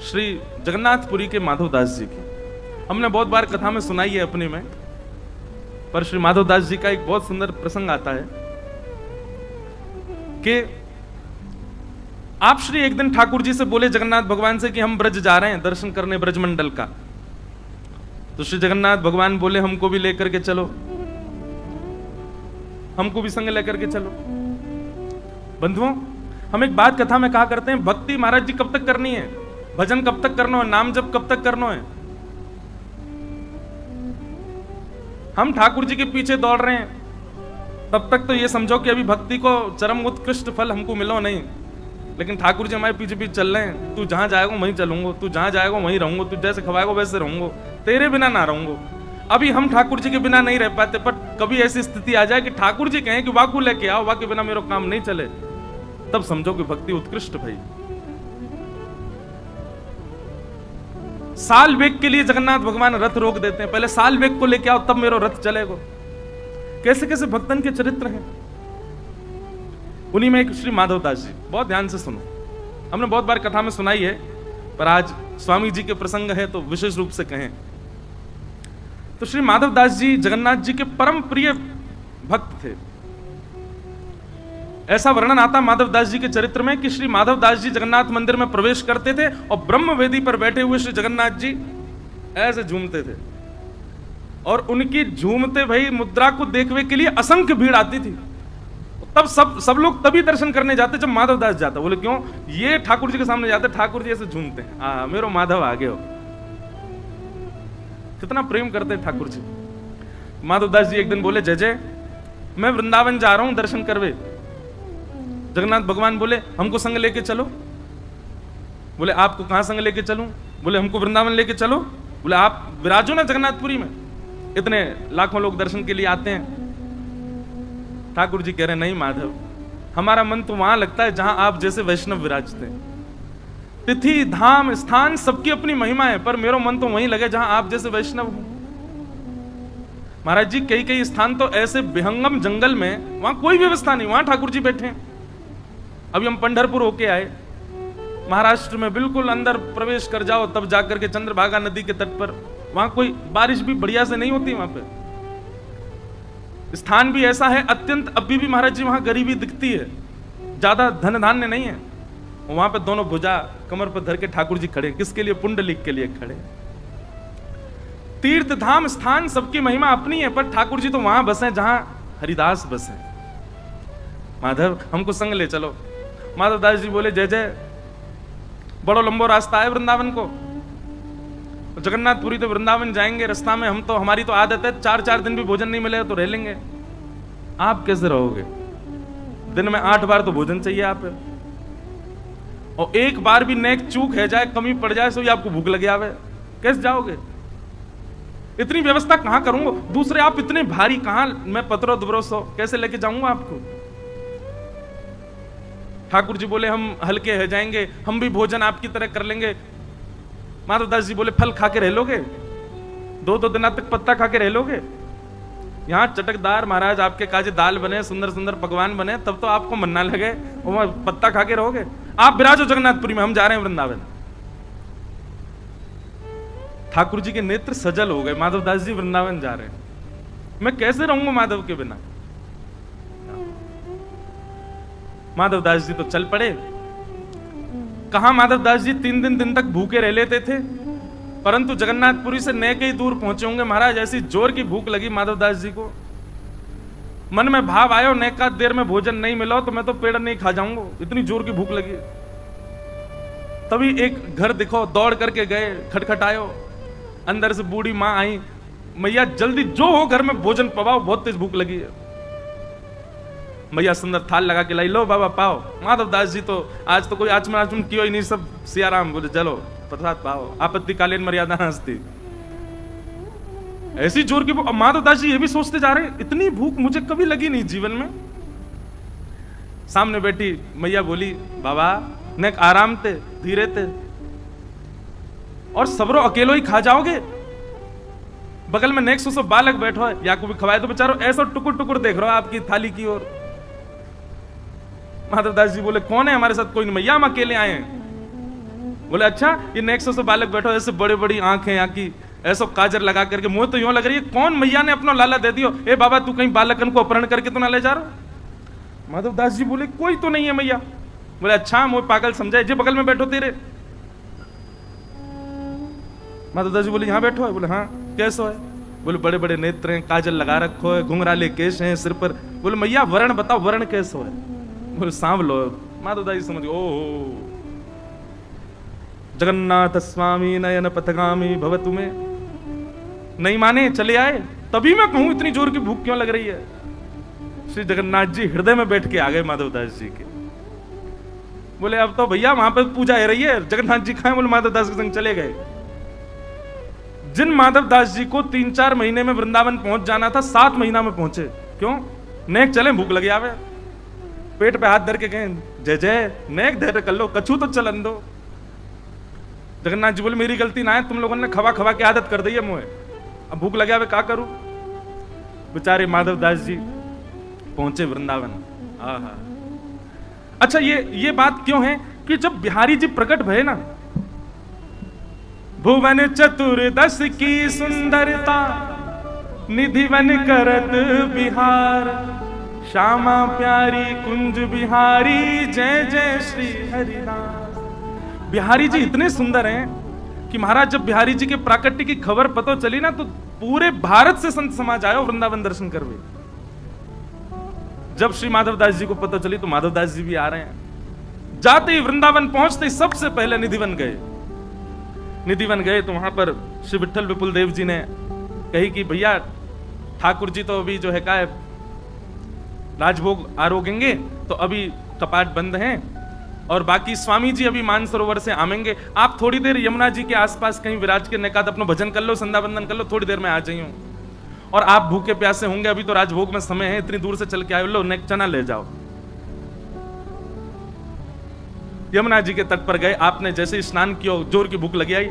श्री जगन्नाथपुरी के माधवदास जी की। हमने बहुत बार कथा में सुनाई है अपने में, पर श्री माधवदास जी का एक बहुत सुंदर प्रसंग आता है कि आप श्री एक दिन ठाकुर जी से बोले जगन्नाथ भगवान से कि हम ब्रज जा रहे हैं दर्शन करने ब्रजमंडल का। तो श्री जगन्नाथ भगवान बोले हमको भी लेकर के चलो, हमको भी संग लेकर के चलो। बंधुओं, हम एक बात कथा में कहा करते हैं, भक्ति महाराज जी कब तक करनी है, भजन कब तक करना है, नाम जप कब तक करना है। हम ठाकुर जी के पीछे दौड़ रहे हैं तब तक तो ये समझो कि अभी भक्ति को चरम उत्कृष्ट फल हमको मिलो नहीं, लेकिन ठाकुर जी हमारे पीछे पीछे चल रहे हैं। तू जहां जाएगा वहीं चलूंगा, तू जहां जाएगा वहीं रहूंगा, तू जैसे खवाएगा वैसे रहूंगा, तेरे बिना ना रहूंगा। अभी हम ठाकुर जी के बिना नहीं रह पाते, पर कभी ऐसी स्थिति आ जाए कि ठाकुर जी कहें कि वाकू लेके आओ, वाके बिना मेरा काम नहीं चले, तब समझो कि भक्ति उत्कृष्ट भाई। साल वेग के लिए जगन्नाथ भगवान रथ रोक देते हैं, पहले साल वेग को लेके आओ तब मेरा रथ चलेगा। कैसे कैसे भक्तन के चरित्र हैं। उन्हीं में एक श्री माधवदास जी, बहुत ध्यान से सुनो, हमने बहुत बार कथा में सुनाई है, पर आज स्वामी जी के प्रसंग है तो विशेष रूप से कहें। तो श्री माधवदास जी जगन्नाथ जी के परम प्रिय भक्त थे। ऐसा वर्णन आता माधवदास जी के चरित्र में कि श्री माधवदास जी जगन्नाथ मंदिर में प्रवेश करते थे और ब्रह्म वेदी पर बैठे हुए श्री जगन्नाथ जी ऐसे झूमते थे, और उनकी झूमते भाई मुद्रा को देखने के लिए असंख्य भीड़ आती थी। तब सब लोग तभी दर्शन करने जाते जब माधवदास जाता। बोले क्यों? ये ठाकुर जी के सामने जाते, ठाकुर जी ऐसे झूमते हैं, मेरो माधव आगे हो। कितना प्रेम करते हैं ठाकुर जी। माधवदास जी एक दिन बोले जय जय, मैं वृंदावन जा रहा हूं दर्शन करवे। जगन्नाथ भगवान बोले हमको संग लेके चलो। बोले आपको कहां संग लेके चलूं? बोले हमको वृंदावन लेके चलो। बोले आप विराजो ना जगन्नाथपुरी में, इतने लाखों लोग दर्शन के लिए आते हैं। ठाकुर जी कह रहे नहीं माधव, हमारा मन तो वहां लगता है जहां आप जैसे वैष्णव विराजते हैं। तिथि धाम स्थान सबकी अपनी महिमा है, पर मेरा मन तो वहीं लगे जहां आप जैसे वैष्णव हो। महाराज जी कई कई स्थान तो ऐसे विहंगम जंगल में, वहां कोई व्यवस्था नहीं, वहां ठाकुर जी बैठे हैं। अभी हम पंढरपुर होके आए, महाराष्ट्र में बिल्कुल अंदर प्रवेश कर जाओ तब जाकर के चंद्रभागा नदी के तट पर, वहां कोई बारिश भी बढ़िया से नहीं होती। वहां पे स्थान भी ऐसा है अत्यंत, अभी भी महाराज जी वहां गरीबी दिखती है, ज्यादा धन धान्य नहीं है। वहां पे दोनों भुजा कमर पर धर के ठाकुर जी खड़े, किसके लिए? पुंडलिक के लिए खड़े। तीर्थ धाम स्थान सबकी महिमा अपनी है, पर ठाकुर जी तो वहां बसे जहां हरिदास बसे। माधव हमको संग ले चलो। माधवदास जी बोले जय जय, बड़ा लंबा रास्ता है वृंदावन को, जगन्नाथपुरी तो वृंदावन जाएंगे, रास्ता में हम तो, हमारी तो आदत है 4-4 दिन भी भोजन नहीं मिलेगा तो रह लेंगे। आप कैसे रहोगे? दिन में 8 बार तो भोजन चाहिए आप, और एक बार भी नेक चूक है जाए, कमी पड़ जाए सो आपको भूख लगे आवे, कैसे जाओगे? इतनी व्यवस्था कहां करूंगा? दूसरे आप इतने भारी, कहां मैं पत्रो दुबरो सो कैसे लेके जाऊंगा आपको? ठाकुर जी बोले हम हल्के हो जाएंगे, हम भी भोजन आपकी तरह कर लेंगे। माधवदास जी बोले फल खा के रह लोगे, 2-2 दिन तक पत्ता खा के रह लोगे? यहाँ चटकदार महाराज आपके काजे दाल बने, सुंदर सुंदर पकवान बने, तब तो आपको मन ना लगे, वो पत्ता खा के रहोगे? आप विराजो जगन्नाथपुरी में, हम जा रहे हैं वृंदावन। ठाकुर जी के नेत्र सजल हो गए, माधवदास जी वृंदावन जा रहे हैं, मैं कैसे रहूंगा माधव के बिना? माधवदास जी तो चल पड़े। कहां माधवदास जी 3 दिन तक भूखे रह लेते थे, परंतु जगन्नाथपुरी से नेक ही दूर पहुंचे होंगे महाराज, ऐसी जोर की भूख लगी माधवदास जी को। मन में भाव आयो नेका देर में भोजन नहीं मिला तो मैं तो पेड़ नहीं खा जाऊंगा, इतनी जोर की भूख लगी। तभी एक घर दिखो, दौड़ करके गए, खटखटायो, अंदर से बूढ़ी मां आई, मैया जल्दी जो हो घर में भोजन पवाओ, बहुत तेज भूख लगी है। मैया सुंदर थाल लगा के लाई, लो बाबा पाओ। माधवदास जी तो आज तो कोई आचमन कियो ही नहीं, सब सियाराम बोले चलो प्रसाद पाओ, आपत्तिकालीन मर्यादा हंसती। ऐसी जोर की भूख। माधवदास जी ये भी सोचते जा रहे हैं इतनी भूख मुझे कभी लगी नहीं जीवन में। सामने बैठी मैया बोली बाबा नेक आराम थे, धीरे थे, और सबरो अकेलो ही खा जाओगे? बगल में नेक सो बालक बैठो है, या को भी खवाए तो बेचारो ऐसा टुकुर टुकुर देख रहा है आपकी थाली की ओर। माधवदास जी बोले कौन है हमारे साथ? कोई नहीं, मैया हम अकेले आए हैं। बोले अच्छा, ये नेक्सो से बालक बैठो, ऐसे बड़ी बड़ी आंखें यहाँ की, ऐसा काजर लगा करके, मुझे तो यूं लग रही है कौन मैया ने अपना लाला दे दियो। ए बाबा तू कहीं बालकन को अपहरण करके तो ना ले जा रहा। माधव दास जी बोले कोई तो नहीं है मैया। बोले अच्छा, मुझे पागल समझाए, जे बगल में बैठो तेरे। माधव दास जी बोले यहाँ बैठो है। बोले हाँ, कैसो है? बोले बड़े बड़े नेत्र हैं, काजल लगा रखो है, घुंघराले केश हैं सिर पर। बोले मैया वर्ण बताओ, वर्ण कैसो है? बोले सांवलो। माधव दास जी समझ, ओहो जगन्नाथ स्वामी नयन पथगामी भवतु में। नहीं माने, चले आए। तभी मैं कहूं इतनी जोर की भूख क्यों लग रही है। श्री जगन्नाथ जी हृदय में बैठ के आ गए माधव दास जी के। बोले अब तो भैया वहां पर पूजा हो रही है, जगन्नाथ जी कहां? बोले माधव दास के संग चले गए। जिन माधव दास जी को 3-4 महीने में वृंदावन पहुंच जाना था, 7 महीना में पहुंचे। क्यों? नेक चले, भूख लगी आवे। पेट पे हाथ धर के कहें जय जय, नेक धैर्य कर लो, कछू तो चलन दो। जगन्नाथ जी बोले मेरी गलती ना है, तुम लोगों ने खवा खवा की आदत कर दी है मुझे, अब भूख लगे आवे, क्या करूं? बेचारे माधव दास जी पहुंचे वृंदावन। आहा। अच्छा, ये बात क्यों है कि जब बिहारी जी प्रकट भये ना, भुवन चतुर्दश की सुंदरता निधि वन करत बिहार, श्यामा प्यारी कुंज बिहारी जय जय श्री हरिदास। बिहारी जी इतने सुंदर हैं कि महाराज जब बिहारी जी के प्राकट्य की खबर पता चली ना, तो पूरे भारत से संत समाज आयो वृंदावन दर्शन करवे। जब श्री माधव दास जी को पता चली तो माधव दास जी भी आ रहे हैं। जाते ही वृंदावन पहुंचते ही सबसे पहले निधिवन गए। निधिवन गए तो वहां पर श्री विठल विपुल देव जी ने कही कि भैया ठाकुर जी तो अभी जो है का राजभोग आरोगेंगे, तो अभी कपाट बंद हैं, और बाकी स्वामी जी अभी मानसरोवर से आमेंगे। आप थोड़ी देर यमुना जी के आसपास कहीं विराज के निकात अपना भजन कर लो, संध्या वंदन कर लो, थोड़ी देर में आ जाइयो। और आप भूखे प्यासे होंगे, अभी तो राजभोग में समय है, इतनी दूर से चल के आए, लो नेक चना ले जाओ। यमुना जी के तट पर गए। आपने जैसे ही स्नान किया, जोर की भूख लगी आई,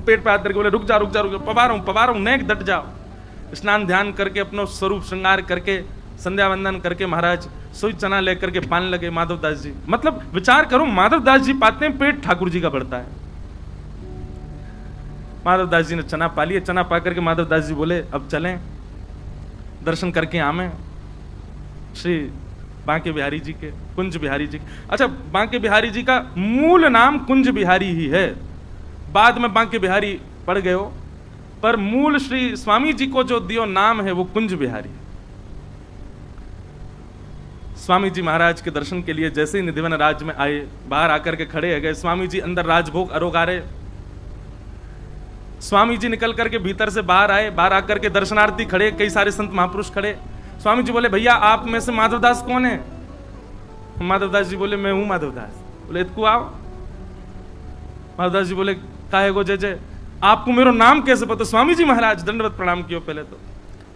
पेट पे हाथ करके बोले रुक जा रुक जा रुक जा, पवा रहा हूं, नेक डट जाओ। स्नान ध्यान करके अपना स्वरूप श्रृंगार करके संध्या वंदन करके महाराज सोई चना लेकर के पान लगे माधव दास जी। मतलब विचार करो, माधव दास जी पाते हैं, पेट ठाकुर जी का बढ़ता है। माधव दास जी ने चना पा लिया। चना पा करके माधव दास जी बोले अब चलें, दर्शन करके आमें श्री बांके बिहारी जी के, कुंज बिहारी जी के। अच्छा, बांके बिहारी जी का मूल नाम कुंज बिहारी ही है, बाद में बांके बिहारी पड़ गए हो, पर मूल श्री स्वामी जी को जो दियो नाम है वो कुंज बिहारी। स्वामी जी महाराज के दर्शन के लिए जैसे ही निधिवन राज में आए, बाहर आकर के खड़े हो गए। स्वामी जी अंदर राजभोग अरोगारे। स्वामी जी निकल करके भीतर से बाहर आए, बाहर आकर के दर्शनार्थी खड़े, कई सारे संत महापुरुष खड़े। स्वामी जी बोले भैया आप में से माधवदास कौन है? माधवदास जी बोले मैं हूं माधवदास। बोले इतको आओ। माधवदास जी बोले काहे गो जय जय, आपको मेरा नाम कैसे पता? स्वामी जी महाराज दंडवत प्रणाम कियो पहले तो।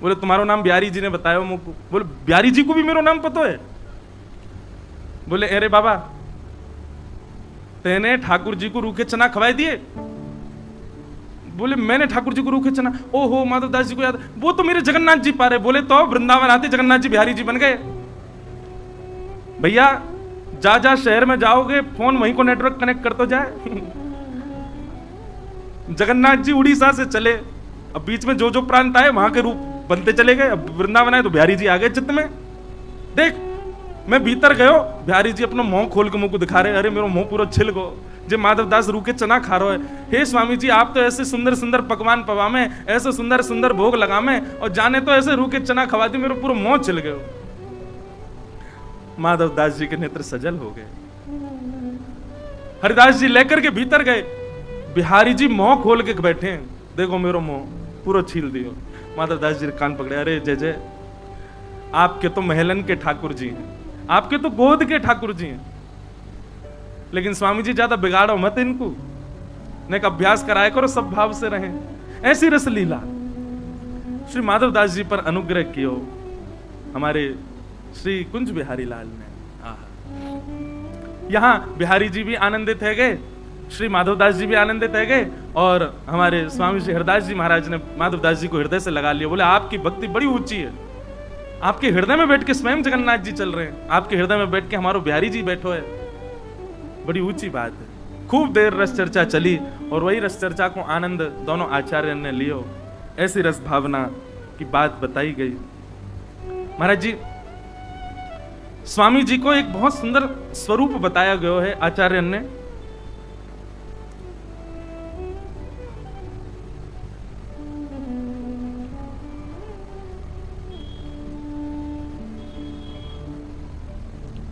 बोले तुम्हारा नाम बिहारी जी ने बताया मुझको। बोले बिहारी जी को भी मेरा नाम पता है? बोले अरे बाबा तेने ठाकुर जी को रूखे चना खवाए दिए? बोले मैंने ठाकुर जी को रूखे चना? ओहो माधवदास जी को याद, वो तो मेरे जगन्नाथ जी पा रहे। बोले तो वृंदावन आते जगन्नाथ जी बिहारी जी बन गए। भैया जा जा शहर में जाओगे, फोन वहीं को नेटवर्क कनेक्ट कर तो जाए। जगन्नाथ जी उड़ीसा से चले, अब बीच में जो जो प्रांत आए वहां के रूप बनते चले गए। अब वृंदावन आए तो बिहारी जी आ गए चित्त में। देख मैं भीतर गयो, बिहारी जी अपना मुंह खोल के मुंह को दिखा रहे, अरे मेरा मुंह पूरा छिल गो, जे माधवदास रूखे चना खा रहे है। हे स्वामी जी आप तो ऐसे सुंदर सुंदर पकवान पवामे, ऐसे सुंदर सुंदर भोग लगामे, और जाने तो ऐसे रूखे चना खवा दी, मेरा पूरा मुंह छिल गयो। माधवदास जी के नेत्र सजल हो गए। हरिदास जी लेकर के भीतर गए, बिहारी जी मुंह खोल के बैठे, देखो मेरा मुंह पूरा छील दियो। माधवदास जी कान पकड़े, अरे जय जय आपके तो महलन के ठाकुर जी हैं, आपके तो गोद के ठाकुर जी हैं, लेकिन स्वामी जी ज्यादा बिगाड़ो मत इनको, नेक अभ्यास कराया करो, सब भाव से रहें। ऐसी रस लीला श्री माधवदास जी पर अनुग्रह कियो हमारे श्री कुंज बिहारी लाल ने। यहां बिहारी जी भी आनंदित है गए, श्री माधवदास जी भी आनंदित है गए, और हमारे स्वामी श्री हरदास जी महाराज ने माधवदास जी को हृदय से लगा लिया। बोले आपकी भक्ति बड़ी ऊंची है, आपके हृदय में बैठ के स्वयं जगन्नाथ जी चल रहे हैं, आपके हृदय में बैठ के हमारो बिहारी जी बैठो है, बड़ी ऊंची बात है। खूब देर रस चर्चा चली और वही रस चर्चा को आनंद दोनों आचार्य ने लियो। ऐसी रस भावना की बात बताई गई। महाराज जी, स्वामी जी को एक बहुत सुंदर स्वरूप बताया गया है आचार्य ने।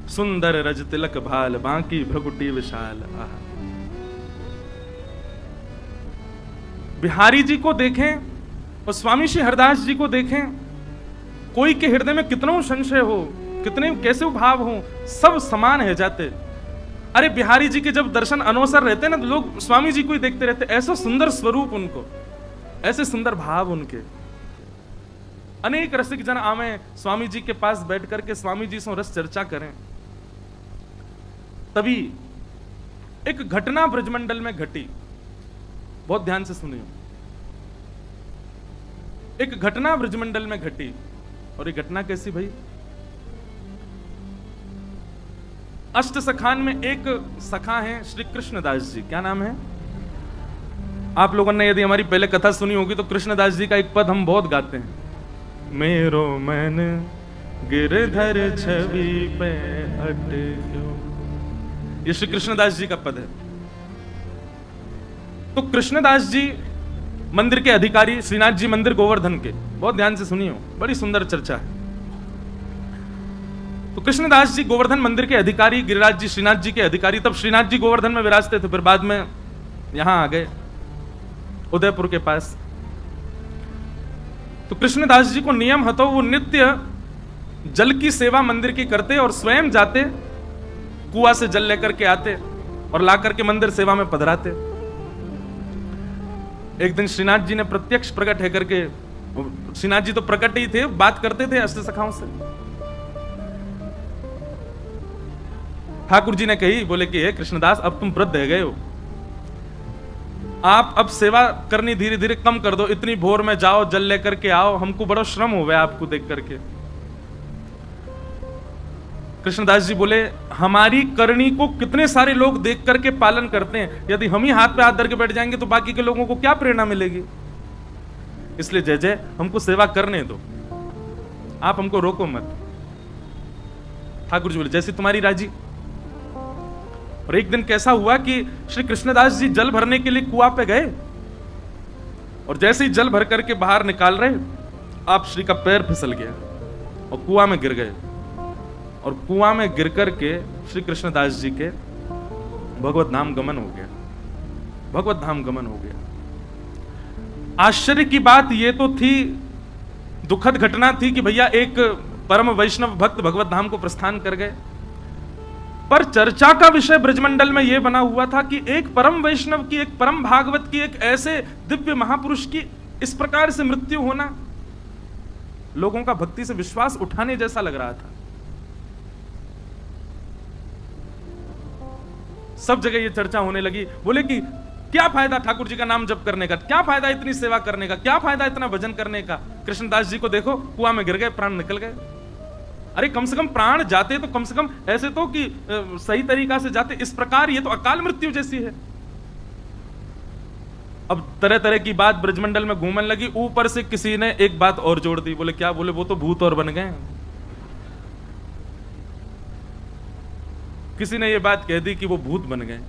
सुंदर रज तिलक भाल बांकी भ्रगुटी विशाल। बिहारी जी को देखें और स्वामी श्री हरदास जी को देखें, कोई के हृदय में कितना संशय हो, कितने कैसे भाव हो, सब समान है जाते। अरे बिहारी जी के जब दर्शन अनवसर रहते ना, तो लोग स्वामी जी को ही देखते रहते। ऐसा सुंदर स्वरूप उनको, ऐसे सुंदर भाव उनके। अनेक रसिक जन आवे स्वामी जी के पास बैठ करके स्वामी जी से रस चर्चा करें। तभी एक घटना ब्रजमंडल में घटी, बहुत ध्यान से सुनियो। एक घटना ब्रजमंडल में घटी, और ये घटना कैसी भाई? अष्ट सखान में एक सखा है श्री कृष्णदास जी। क्या नाम है? आप लोगों ने यदि हमारी पहले कथा सुनी होगी तो कृष्णदास जी का एक पद हम बहुत गाते हैं। मेरो मन गिरधर छवि पे अटक्यो। ये श्री कृष्णदास जी का पद है। तो कृष्णदास जी मंदिर के अधिकारी, श्रीनाथ जी मंदिर गोवर्धन के, बहुत ध्यान से सुनियो, बड़ी सुंदर चर्चा है। तो कृष्णदास जी गोवर्धन मंदिर के अधिकारी, गिरिराज जी श्रीनाथ जी के अधिकारी। तब श्रीनाथ जी गोवर्धन में विराजते थे, फिर बाद में यहां आ गए उदयपुर के पास। तो कृष्णदास जी को नियम हतो, वो नित्य जल की सेवा मंदिर की करते और स्वयं जाते, कुआं से जल लेकर के आते और ला करके मंदिर सेवा में पधराते। एक दिन श्रीनाथ जी ने प्रत्यक्ष प्रकट है करके, श्रीनाथ जी तो प्रकट ही थे, बात करते थे अष्ट सखाओं से। ठाकुर जी ने कही, बोले कि हे कृष्णदास, अब तुम वृद्ध रह गए हो, आप अब सेवा करनी धीरे धीरे कम कर दो। इतनी भोर में जाओ, जल लेकर के आओ, हमको बड़ा श्रम हो गया आपको देख करके। कृष्णदास जी बोले, हमारी करनी को कितने सारे लोग देख करके पालन करते हैं, यदि हम ही हाथ पे हाथ धर के बैठ जाएंगे तो बाकी के लोगों को क्या प्रेरणा मिलेगी? इसलिए जय जय, हमको सेवा करने दो, आप हमको रोको मत। ठाकुर जी बोले, जैसी तुम्हारी राजी। और एक दिन कैसा हुआ कि श्री कृष्णदास जी जल भरने के लिए कुआं पे गए, और जैसे ही जल भर करके बाहर निकाल रहे, आप श्री का पैर फिसल गया और कुआं में गिर गए। और कुआं में गिर करके श्री कृष्णदास जी के भगवत धाम गमन हो गया, भगवत धाम गमन हो गया। आश्चर्य की बात यह तो थी, दुखद घटना थी कि भैया एक परम वैष्णव भक्त भगवत धाम को प्रस्थान कर गए, पर चर्चा का विषय ब्रजमंडल में यह बना हुआ था कि एक परम वैष्णव की, एक परम भागवत की, एक ऐसे दिव्य महापुरुष की इस प्रकार से मृत्यु होना लोगों का भक्ति से विश्वास उठाने जैसा लग रहा था। सब जगह ये चर्चा होने लगी। बोले कि क्या फायदा ठाकुर जी का नाम जप करने का, क्या फायदा इतनी सेवा करने का, क्या फायदा इतना भजन करने का। कृष्णदास जी को देखो, कुआं में गिर गए, प्राण निकल गए। अरे कम से कम प्राण जाते तो कम से कम ऐसे तो कि सही तरीका से जाते, इस प्रकार ये तो अकाल मृत्यु जैसी है। अब तरह तरह की बात ब्रजमंडल में घूमने लगी। ऊपर से किसी ने एक बात और जोड़ दी। बोले क्या? बोले वो तो भूत और बन गए। किसी ने ये बात कह दी कि वो भूत बन गए।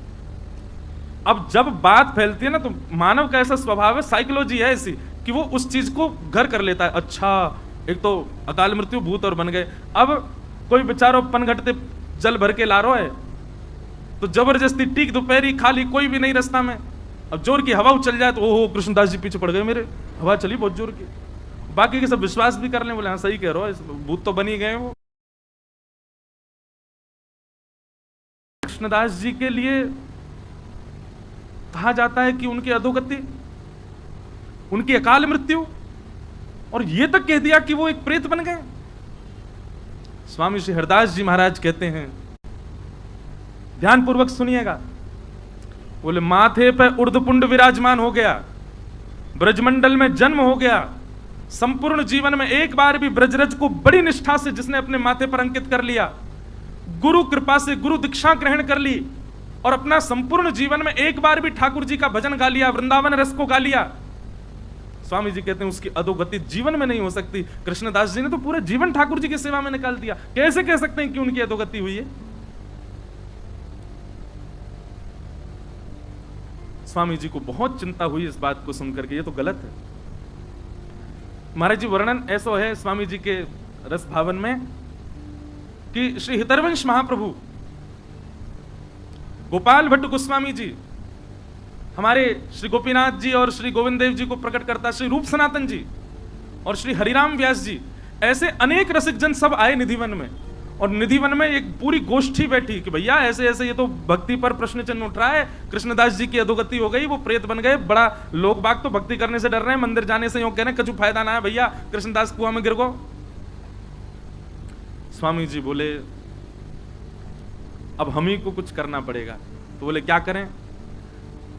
अब जब बात फैलती है ना, तो मानव का ऐसा स्वभाव है, साइकोलॉजी है ऐसी कि वो उस चीज को घर कर लेता है। अच्छा, एक तो अकाल मृत्यु, भूत और बन गए। अब कोई बेचारो पनघटते जल भर के ला रहा है, तो जबरदस्ती टीक दोपहरी खाली, कोई भी नहीं रास्ता में। अब जोर की हवा चल जाए तो ओहो कृष्णदास जी पीछे पड़ गए मेरे, हवा चली बहुत जोर की। बाकी के सब विश्वास भी कर ले, बोले हाँ सही कह रहे हो, भूत तो बन ही गए वो। कृष्णदास जी के लिए कहा जाता है कि उनकी अधोगति, उनकी अकाल मृत्यु, और यह तक कह दिया कि वो एक प्रेत बन गए। स्वामी श्री हरदास जी महाराज कहते हैं, ध्यानपूर्वक सुनिएगा। बोले माथे पर उर्धपुंड विराजमान हो गया, ब्रजमंडल में जन्म हो गया, संपूर्ण जीवन में एक बार भी ब्रजरज को बड़ी निष्ठा से जिसने अपने माथे पर अंकित कर लिया, गुरु कृपा से गुरु दीक्षा ग्रहण कर ली, और अपना संपूर्ण जीवन में एक बार भी ठाकुर जी का भजन गा लिया, वृंदावन रस को गा लिया, स्वामी जी कहते हैं उसकी अधोगति जीवन में नहीं हो सकती। कृष्णदास जी ने तो पूरा जीवन ठाकुर जी की सेवा में निकाल दिया, कैसे कह सकते हैं कि उनकी अधोगति हुई है? स्वामी जी को बहुत चिंता हुई इस बात को सुनकर के, ये तो गलत है। महाराज जी वर्णन ऐसा है स्वामी जी के रस भावन में कि श्री हितरवंश महाप्रभु गोपाल भट्ट गोस्वामी जी, हमारे श्री गोपीनाथ जी और श्री गोविंद देव जी को प्रकट करता श्री रूप सनातन जी और श्री हरिराम व्यास जी, ऐसे अनेक रसिक जन सब आए निधिवन में, और निधिवन में एक पूरी गोष्ठी बैठी कि भैया ऐसे ऐसे ये तो भक्ति पर प्रश्न चिन्ह उठ रहा है, कृष्णदास जी की अधोगति हो गई, वो प्रेत बन गए, बड़ा लोग बाग तो भक्ति करने से डर रहे हैं, मंदिर जाने से यूं कह रहे हैं, कछु फायदा ना है भैया, कृष्णदास कुआं में गिर गो। स्वामी जी बोले अब हम ही को कुछ करना पड़ेगा। तो बोले क्या करें?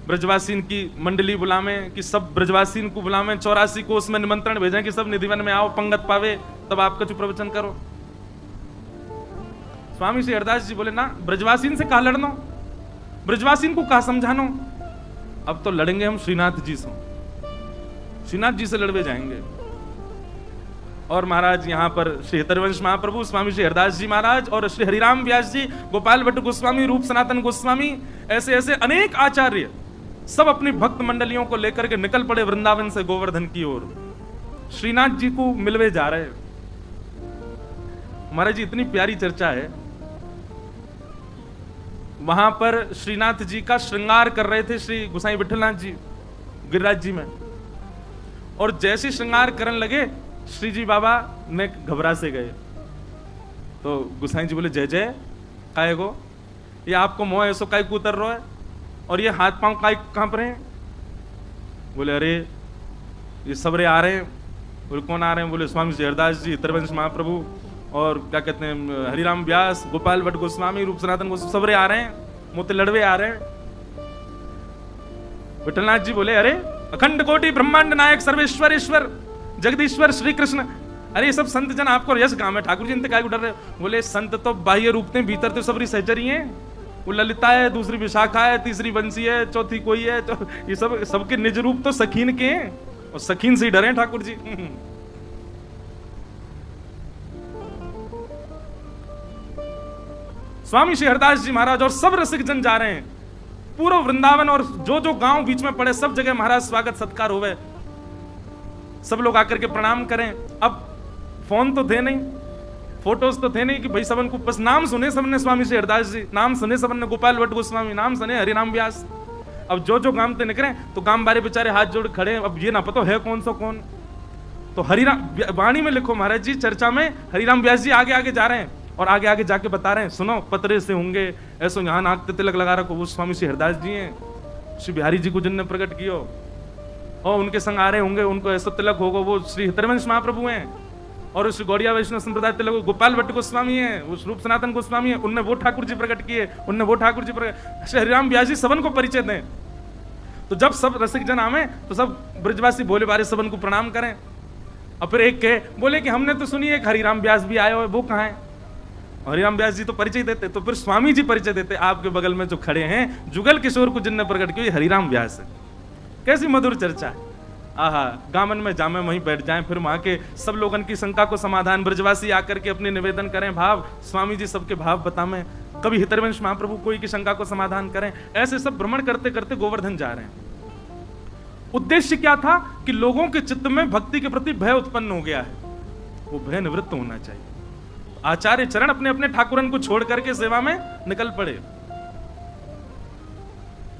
ब्रजवासीन की मंडली बुलावें कि सब ब्रजवासीन को बुलावें, 84 को उसमें निमंत्रण भेजें कि सब निधिवन में आओ, पंगत पावे, तब आप कछु प्रवचन करो। स्वामी श्री हरदास जी बोले ना, ब्रजवासीन से कहा लड़नो, ब्रजवासीन को कहा समझानो, अब तो लड़ेंगे हम श्रीनाथ जी से, श्रीनाथ जी से लड़वे जाएंगे। और महाराज यहाँ पर श्री हितरवंश महाप्रभु, स्वामी श्री हरदास जी महाराज और श्री हरिराम व्यास जी, गोपाल भट्ट गोस्वामी, रूप सनातन गोस्वामी, ऐसे ऐसे अनेक आचार्य सब अपनी भक्त मंडलियों को लेकर के निकल पड़े वृंदावन से गोवर्धन की ओर, श्रीनाथ जी को मिलवे जा रहे। महाराज जी इतनी प्यारी चर्चा है, वहां पर श्रीनाथ जी का श्रृंगार कर रहे थे श्री गोसाई विठलनाथ जी गिरिराज जी में, और जैसे श्रृंगार करने लगे श्री जी बाबा ने घबरा से गए। तो गोसाई जी बोले जय जय काय गो, ये आपको मोह ऐसो काय को उतर रहा है, और ये हाथ पांव काय कहां पर हैं? बोले अरे ये सबरे आ रहे हैं। बोले कौन आ रहे हैं? बोले स्वामी श्री हरदास जी, हितरवंश महाप्रभु और क्या कहते हैं हरिराम व्यास, गोपाल भट्ट गोस्वामी, रूप सनातन गोस्वामी, सबरे आ रहे हैं, मोते लड़वे आ रहे हैं। विठलनाथ जी बोले अरे अखंड कोटि ब्रह्मांड नायक सर्वेश्वर ईश्वर जगदीश्वर श्री कृष्ण, अरे ये सब संत जन आपको यश गांव है, ठाकुर जी इनसे काय को डर रहे? बोले संत तो बाह्य रूप थे, भीतर तो सबरी सहचरी हैं, वो ललिता है, दूसरी विशाखा है, तीसरी बंसी है, चौथी कोई है, तो ये सब सबके निज रूप तो सखीन के हैं, और सखीन से ही डरे ठाकुर जी। स्वामी श्री हरदास जी महाराज और सब रसिक जन जा रहे हैं, पूरा वृंदावन और जो जो गांव बीच में पड़े सब जगह महाराज स्वागत सत्कार होवे, सब लोग आकर के प्रणाम करें। अब फोन तो थे नहीं, फोटोज तो थे नहीं कि भाई सबन को बस नाम सुने सबने स्वामी श्री हरदास जी, नाम सुने सबन ने गोपाल भट्ट गोस्वामी, नाम सुने हरिराम व्यास। अब जो जो गांव से निकले तो गांव बारे बेचारे हाथ जोड़ खड़े, अब ये ना पता है कौन सो कौन। तो हरिराम वाणी में लिखो महाराज जी चर्चा में हरिराम व्यास जी आगे आगे जा रहे हैं और आगे आगे जाके बता रहे हैं, सुनो पतरे से होंगे ऐसो यहाँ नाक तिलक लगा रखो, वो स्वामी श्री हरदास जी हैं, श्री बिहारी जी को जिनने प्रकट कियो, और उनके संग आ रहे होंगे, उनको ऐसा तिलक होगा, वो श्री हितरवंश महाप्रभु हैं, और श्री गौड़िया वैष्णव संप्रदाय तिलक गोपाल भट्ट गोस्वामी हैं, वो रूप सनातन गोस्वामी हैं, उनने वो ठाकुर जी प्रकट किए, उनने वो ठाकुर जी प्रकट, श्री हरिराम व्यास जी सबन को परिचय दें। तो जब सब रसिक जन आवे तो सब ब्रजवासी भोले बारे सबन को प्रणाम करें। और फिर एक कहे बोले कि हमने तो सुनी एक हरिराम व्यास भी आए हुए, वो कहाँ है? हरिराम व्यास जी तो परिचय देते, तो फिर स्वामी जी परिचय देते, आपके बगल में जो खड़े हैं जुगल किशोर को जिनने प्रकट किया हरिराम व्यास है। कैसी मधुर चर्चा है, आहा, गामन में जामे वहीं बैठ जाएं, फिर वहां के सब लोगन की शंका को समाधान, ब्रजवासी आकर के अपने निवेदन करें भाव, स्वामी जी सबके भाव बतावें, कभी हितरवंश महाप्रभु कोई की शंका को समाधान करें, ऐसे सब भ्रमण करते करते गोवर्धन जा रहे हैं। उद्देश्य क्या था कि लोगों के चित्त में भक्ति के प्रति भय उत्पन्न हो गया है, वो भय निवृत्त होना चाहिए। आचार्य चरण अपने अपने ठाकुरन को छोड़ करके सेवा में निकल पड़े।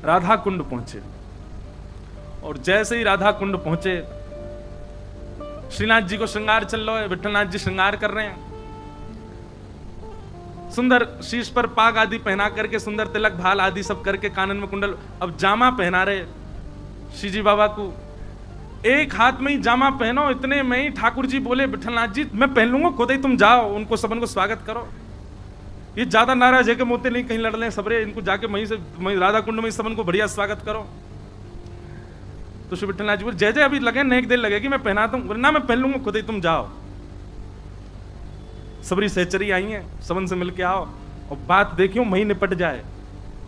राधा कुंड पहुंचे, और जैसे ही राधा कुंड पहुंचे श्रीनाथ जी को श्रृंगार चल रहा है, विठलनाथ जी श्रृंगार कर रहे हैं, सुंदर शीश पर पाग आदि पहना करके, सुंदर तिलक भाल आदि सब करके, कानन में कुंडल, अब जामा पहना रहे श्री जी बाबा को। एक हाथ में ही जामा पहनो, इतने में ही ठाकुर जी बोले विठलनाथ जी मैं पहन लूंगा, खुद ही तुम जाओ, उनको सबन को स्वागत करो। ये ज्यादा नाराज है कि मोते नहीं कहीं लड़ लें सबरे, इनको जाके वहीं से राधा कुंड में सबन को बढ़िया स्वागत करो। तो श्री विठलनाथ जी बोले जय जय अभी लगे, नहीं देर लगेगी, मैं पहनाता हूं ना, मैं पहन लूंगा, खुद ही तुम जाओ। सबरी सहचरी आई है, सबन से मिलके आओ और बात देखियो वहीं निपट जाए।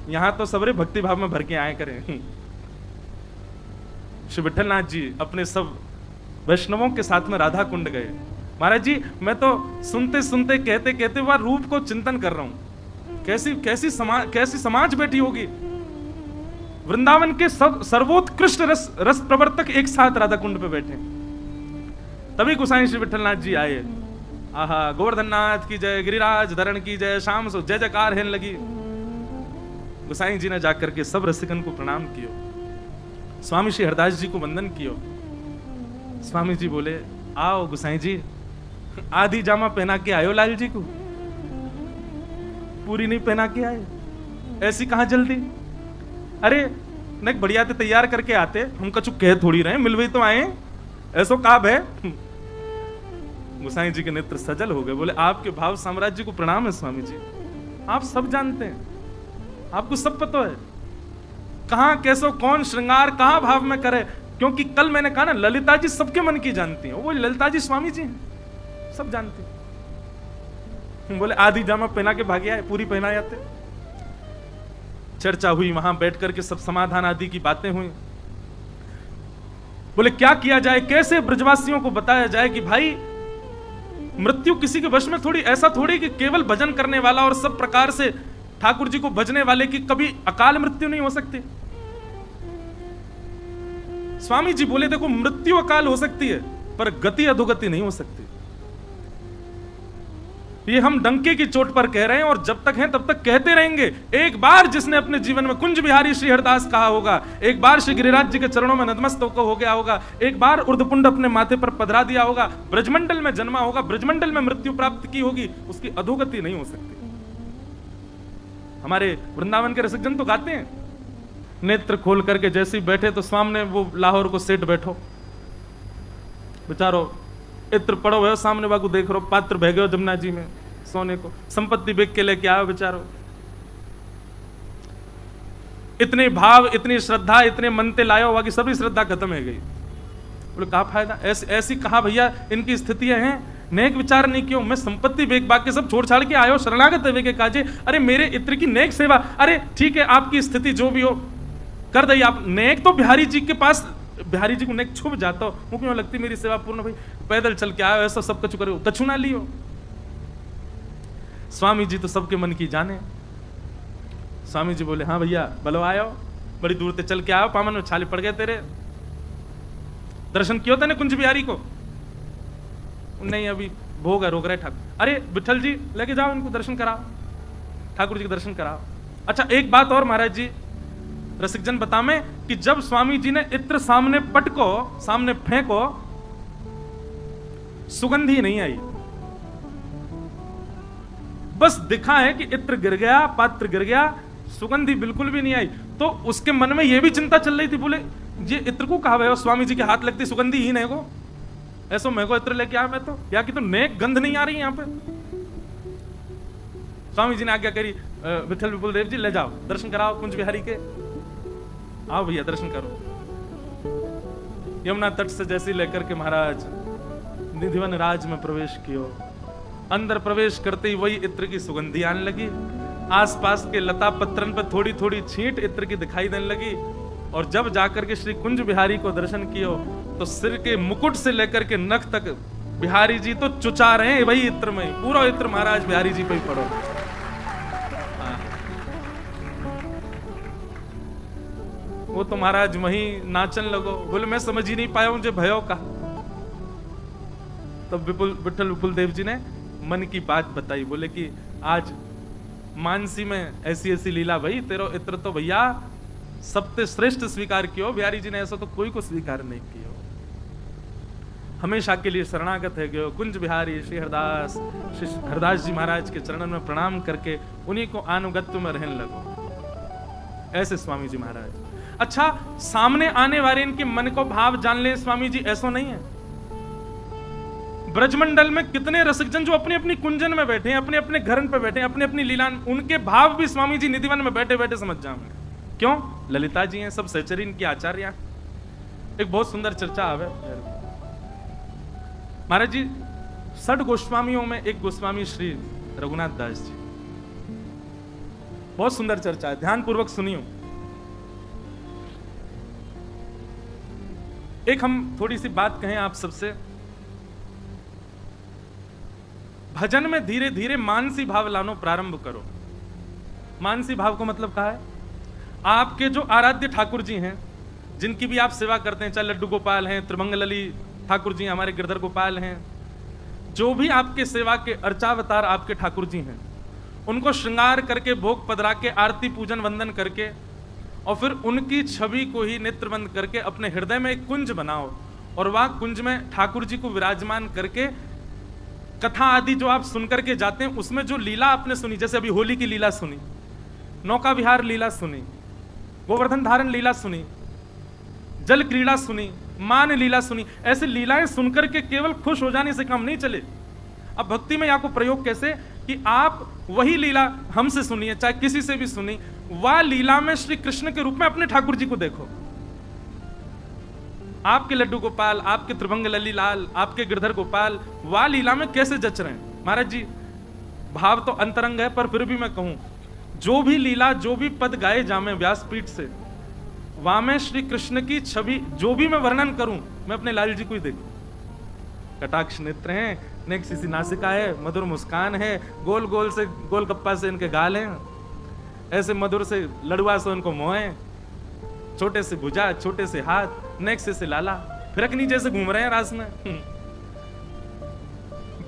यहां तो सबरे भक्ति भाव में भर के आए करें। श्री विठलनाथ जी अपने सब वैष्णवों के साथ में राधा कुंड गए। महाराज जी मैं तो सुनते सुनते कहते कहते वह रूप को चिंतन कर रहा हूं, कैसी समाज बैठी होगी। वृंदावन के सर्वोत्कृष्ट रस प्रवर्तक एक साथ राधा कुंड पे बैठे। तभी गोसाई श्री विठलनाथ जी आए। आहा, गोवर्धननाथ की जय, गिरिराज धरण की जय, शाम सो जय जयकार है लगी। गोसाई जी ने जाकर के सब रसिकन को प्रणाम कियो, स्वामी श्री हरदास जी को वंदन कियो। स्वामी जी बोले, आओ गोसाई जी, आधी जामा पहना के आयो लाल जी को, पूरी नहीं पहना के आए, ऐसी कहां जल्दी? अरे न बढ़िया ते तैयार करके आते, हम कछु कह थोड़ी रहे, मिलवे तो आए, ऐसो काब है। गोसाई जी के नेत्र सजल हो गए, बोले आपके भाव साम्राज्य को प्रणाम है स्वामी जी, आप सब जानते हैं, आपको सब पता है कहां कैसो कौन श्रृंगार कहां भाव में करे। क्योंकि कल मैंने कहा ना, ललिता जी सबके मन की जानती हैं, वो ललिता जी स्वामी जी हैं, सब जानती हैं। बोले आधी जामा पहना के भागे आए, पूरी पहना जाते। चर्चा हुई, वहां बैठ करके सब समाधान आदि की बातें हुई। बोले क्या किया जाए, कैसे ब्रजवासियों को बताया जाए कि भाई मृत्यु किसी के वश में थोड़ी, ऐसा थोड़ी कि केवल भजन करने वाला और सब प्रकार से ठाकुर जी को भजने वाले की कभी अकाल मृत्यु नहीं हो सकती। स्वामी जी बोले देखो मृत्यु अकाल हो सकती है पर गति अधोगति नहीं हो सकती। ये हम डंके की चोट पर कह रहे हैं और जब तक हैं तब तक कहते रहेंगे। एक बार जिसने अपने जीवन में कुंज बिहारी श्री हरदास कहा होगा, एक बार श्री गिरिराज जी के चरणों में नतमस्तक हो गया होगा, एक बार उर्धपुंड अपने माथे पर पधरा दिया होगा, ब्रजमंडल में जन्मा होगा, ब्रजमंडल में मृत्यु प्राप्त की होगी, उसकी अधोगति नहीं हो सकती। हमारे वृंदावन के रसिकजन तो गाते हैं, नेत्र खोल करके जैसे ही बैठे तो सामने वो लाहौर को सेठ बैठो, बेचारो इत्र पड़ो है सामने बागू देख रहो, पात्र बह गयो जमुना जी में सोने को, संपत्ति बेच के लेके आओ बेचारो। इतने भाव, इतनी श्रद्धा, इतने मनते लायो, बाकी सभी श्रद्धा खत्म है गई। बोले क्या फायदा, ऐसी कहा भैया इनकी स्थितियां हैं, नेक विचार नहीं क्यों, मैं संपत्ति बेच बाग के सब छोड़ छाड़ के आयो, शरणागत वे के काजे, अरे मेरे इत्र की नेक सेवा, अरे ठीक है आपकी स्थिति जो भी हो कर दई आप, नेक तो बिहारी जी के पास, बिहारी जी को नेक छुप जाता हो, वो क्यों लगती मेरी सेवा पूर्ण भाई, पैदल चल के आयो, ऐसा सब कुछ करो, कछु ना लियो। स्वामी जी तो सबके मन की जाने। स्वामी जी बोले हाँ भैया बलो आयो, बड़ी दूर से चल के आओ, पामन में छाले पड़ गए तेरे, दर्शन किया था ना कुंज बिहारी को? नहीं अभी भोग है, रोक रहे ठाकुर। अरे विठल जी लेके जाओ इनको, दर्शन कराओ, ठाकुर जी के दर्शन कराओ। अच्छा एक बात और महाराज जी, रसिकजन बता में कि जब स्वामी जी ने इत्र सामने पटको, सामने फेंको, सुगंधी नहीं आई, बस दिखा है कि इत्र गिर गया, पात्र गिर गया, सुगंधी बिल्कुल भी नहीं आई। तो उसके मन में यह भी चिंता चल रही थी, बोले ये इत्र को कहा है, स्वामी जी के हाथ लगती सुगंधी ही नहीं को, ऐसा मैं को इत्र लेके आया मैं तो, या कि तो नेक गंध नहीं आ रही यहां पे। स्वामी जी ने आज्ञा करी, विठल विपुल देव जी ले जाओ, दर्शन कराओ कुंज बिहारी के, आओ भैया दर्शन करो। यमुना तट से जैसे लेकर के महाराज निधिवन राज में प्रवेश कियो, अंदर प्रवेश करते ही वही इत्र की सुगंधी आने लगी, आसपास के लता पत्रन पर थोड़ी थोड़ी छींट इत्र की दिखाई देने लगी। और जब जाकर के श्री कुंज बिहारी को दर्शन कियो तो सिर के मुकुट से लेकर के नख तक बिहारी जी तो चुचा रहे हैं वही इत्र में, पूरा इत्र महाराज बिहारी जी पे ही पड़ो। वो तो महाराज वहीं नाचन लगो, बोले मैं समझ ही नहीं पाया मुझे भयो का। तब विठल विपुल देव जी ने मन की बात बताई, बोले कि आज मानसी में ऐसी ऐसी लीला भाई, तेरो इत्र तो भैया सबसे श्रेष्ठ स्वीकार कियो, बिहारी जी ने ऐसा तो कोई को स्वीकार नहीं किया, हमेशा के लिए शरणागत है गयो। कुंज बिहारी श्री हरदास, श्री हरदास जी महाराज के चरणों में प्रणाम करके उन्हीं को अनुगत्य में रहने लगो, ऐसे स्वामी जी महाराज। अच्छा सामने आने वाले इनके मन को भाव जान ले स्वामी जी, ऐसा नहीं है। ब्रजमंडल में कितने रसिकजन जो अपनी अपनी कुंजन में बैठे हैं, अपने अपने घर पे बैठे हैं, अपनी अपनी लीला, उनके भाव भी स्वामी जी निधिवन में बैठे बैठे समझ जाऊंगे। क्यों? ललिता जी हैं, सब सहचरी इनकी आचार्य। एक बहुत सुंदर चर्चा आवे महाराज जी, 6 गोस्वामियों में एक गोस्वामी श्री रघुनाथ दास जी, बहुत सुंदर चर्चा है, ध्यान पूर्वक सुनियो। एक हम थोड़ी सी बात कहें आप सबसे, भजन में धीरे धीरे मानसी भाव लानो प्रारंभ करो। मानसी भाव को मतलब कहा है, आपके जो आराध्य ठाकुर जी हैं, जिनकी भी आप सेवा करते हैं, चाहे लड्डू गोपाल हैं, त्रिमंगलली ठाकुर जी हमारे गिरधर गोपाल हैं, जो भी आपके सेवा के अर्चावतार आपके ठाकुर जी हैं, उनको श्रृंगार करके भोग पधरा के आरती पूजन वंदन करके और फिर उनकी छवि को ही नेत्रबंद करके अपने हृदय में एक कुंज बनाओ और वह कुंज में ठाकुर जी को विराजमान करके कथा आदि जो आप सुन करके जाते हैं, उसमें जो लीला आपने सुनी, जैसे अभी होली की लीला सुनी, नौका विहार लीला सुनी, गोवर्धन धारण लीला सुनी, जल क्रीड़ा सुनी, मान लीला सुनी, ऐसी लीलाएं सुनकर के केवल खुश हो जाने से काम नहीं चले। अब भक्ति में आपको प्रयोग कैसे कि आप वही लीला हमसे सुनिए, चाहे किसी से भी सुनी, वह लीला में श्री कृष्ण के रूप में अपने ठाकुर जी को देखो। आपके लड्डू गोपाल, आपके त्रिभंग लली लाल, आपके गिरधर गोपाल वह लीला में कैसे जच रहे हैं। महाराज जी भाव तो अंतरंग है, पर फिर भी मैं कहूं, जो भी लीला, जो भी पद गाए जामे व्यासपीठ से, वहां में श्री कृष्ण की छवि जो भी मैं वर्णन करूं, मैं अपने लाल जी को ही देखूं। कटाक्ष नेत्र हैं, नेक सी नासिका है, मधुर मुस्कान है, गोल गोल से गोलगप्पा से इनके गाल हैं, ऐसे मधुर से लड़ुआ से उनको मोह है, छोटे से भुजा, छोटे से हाथ, नेक से लाला, फिरकनी जैसे घूम रहे हैं रास में।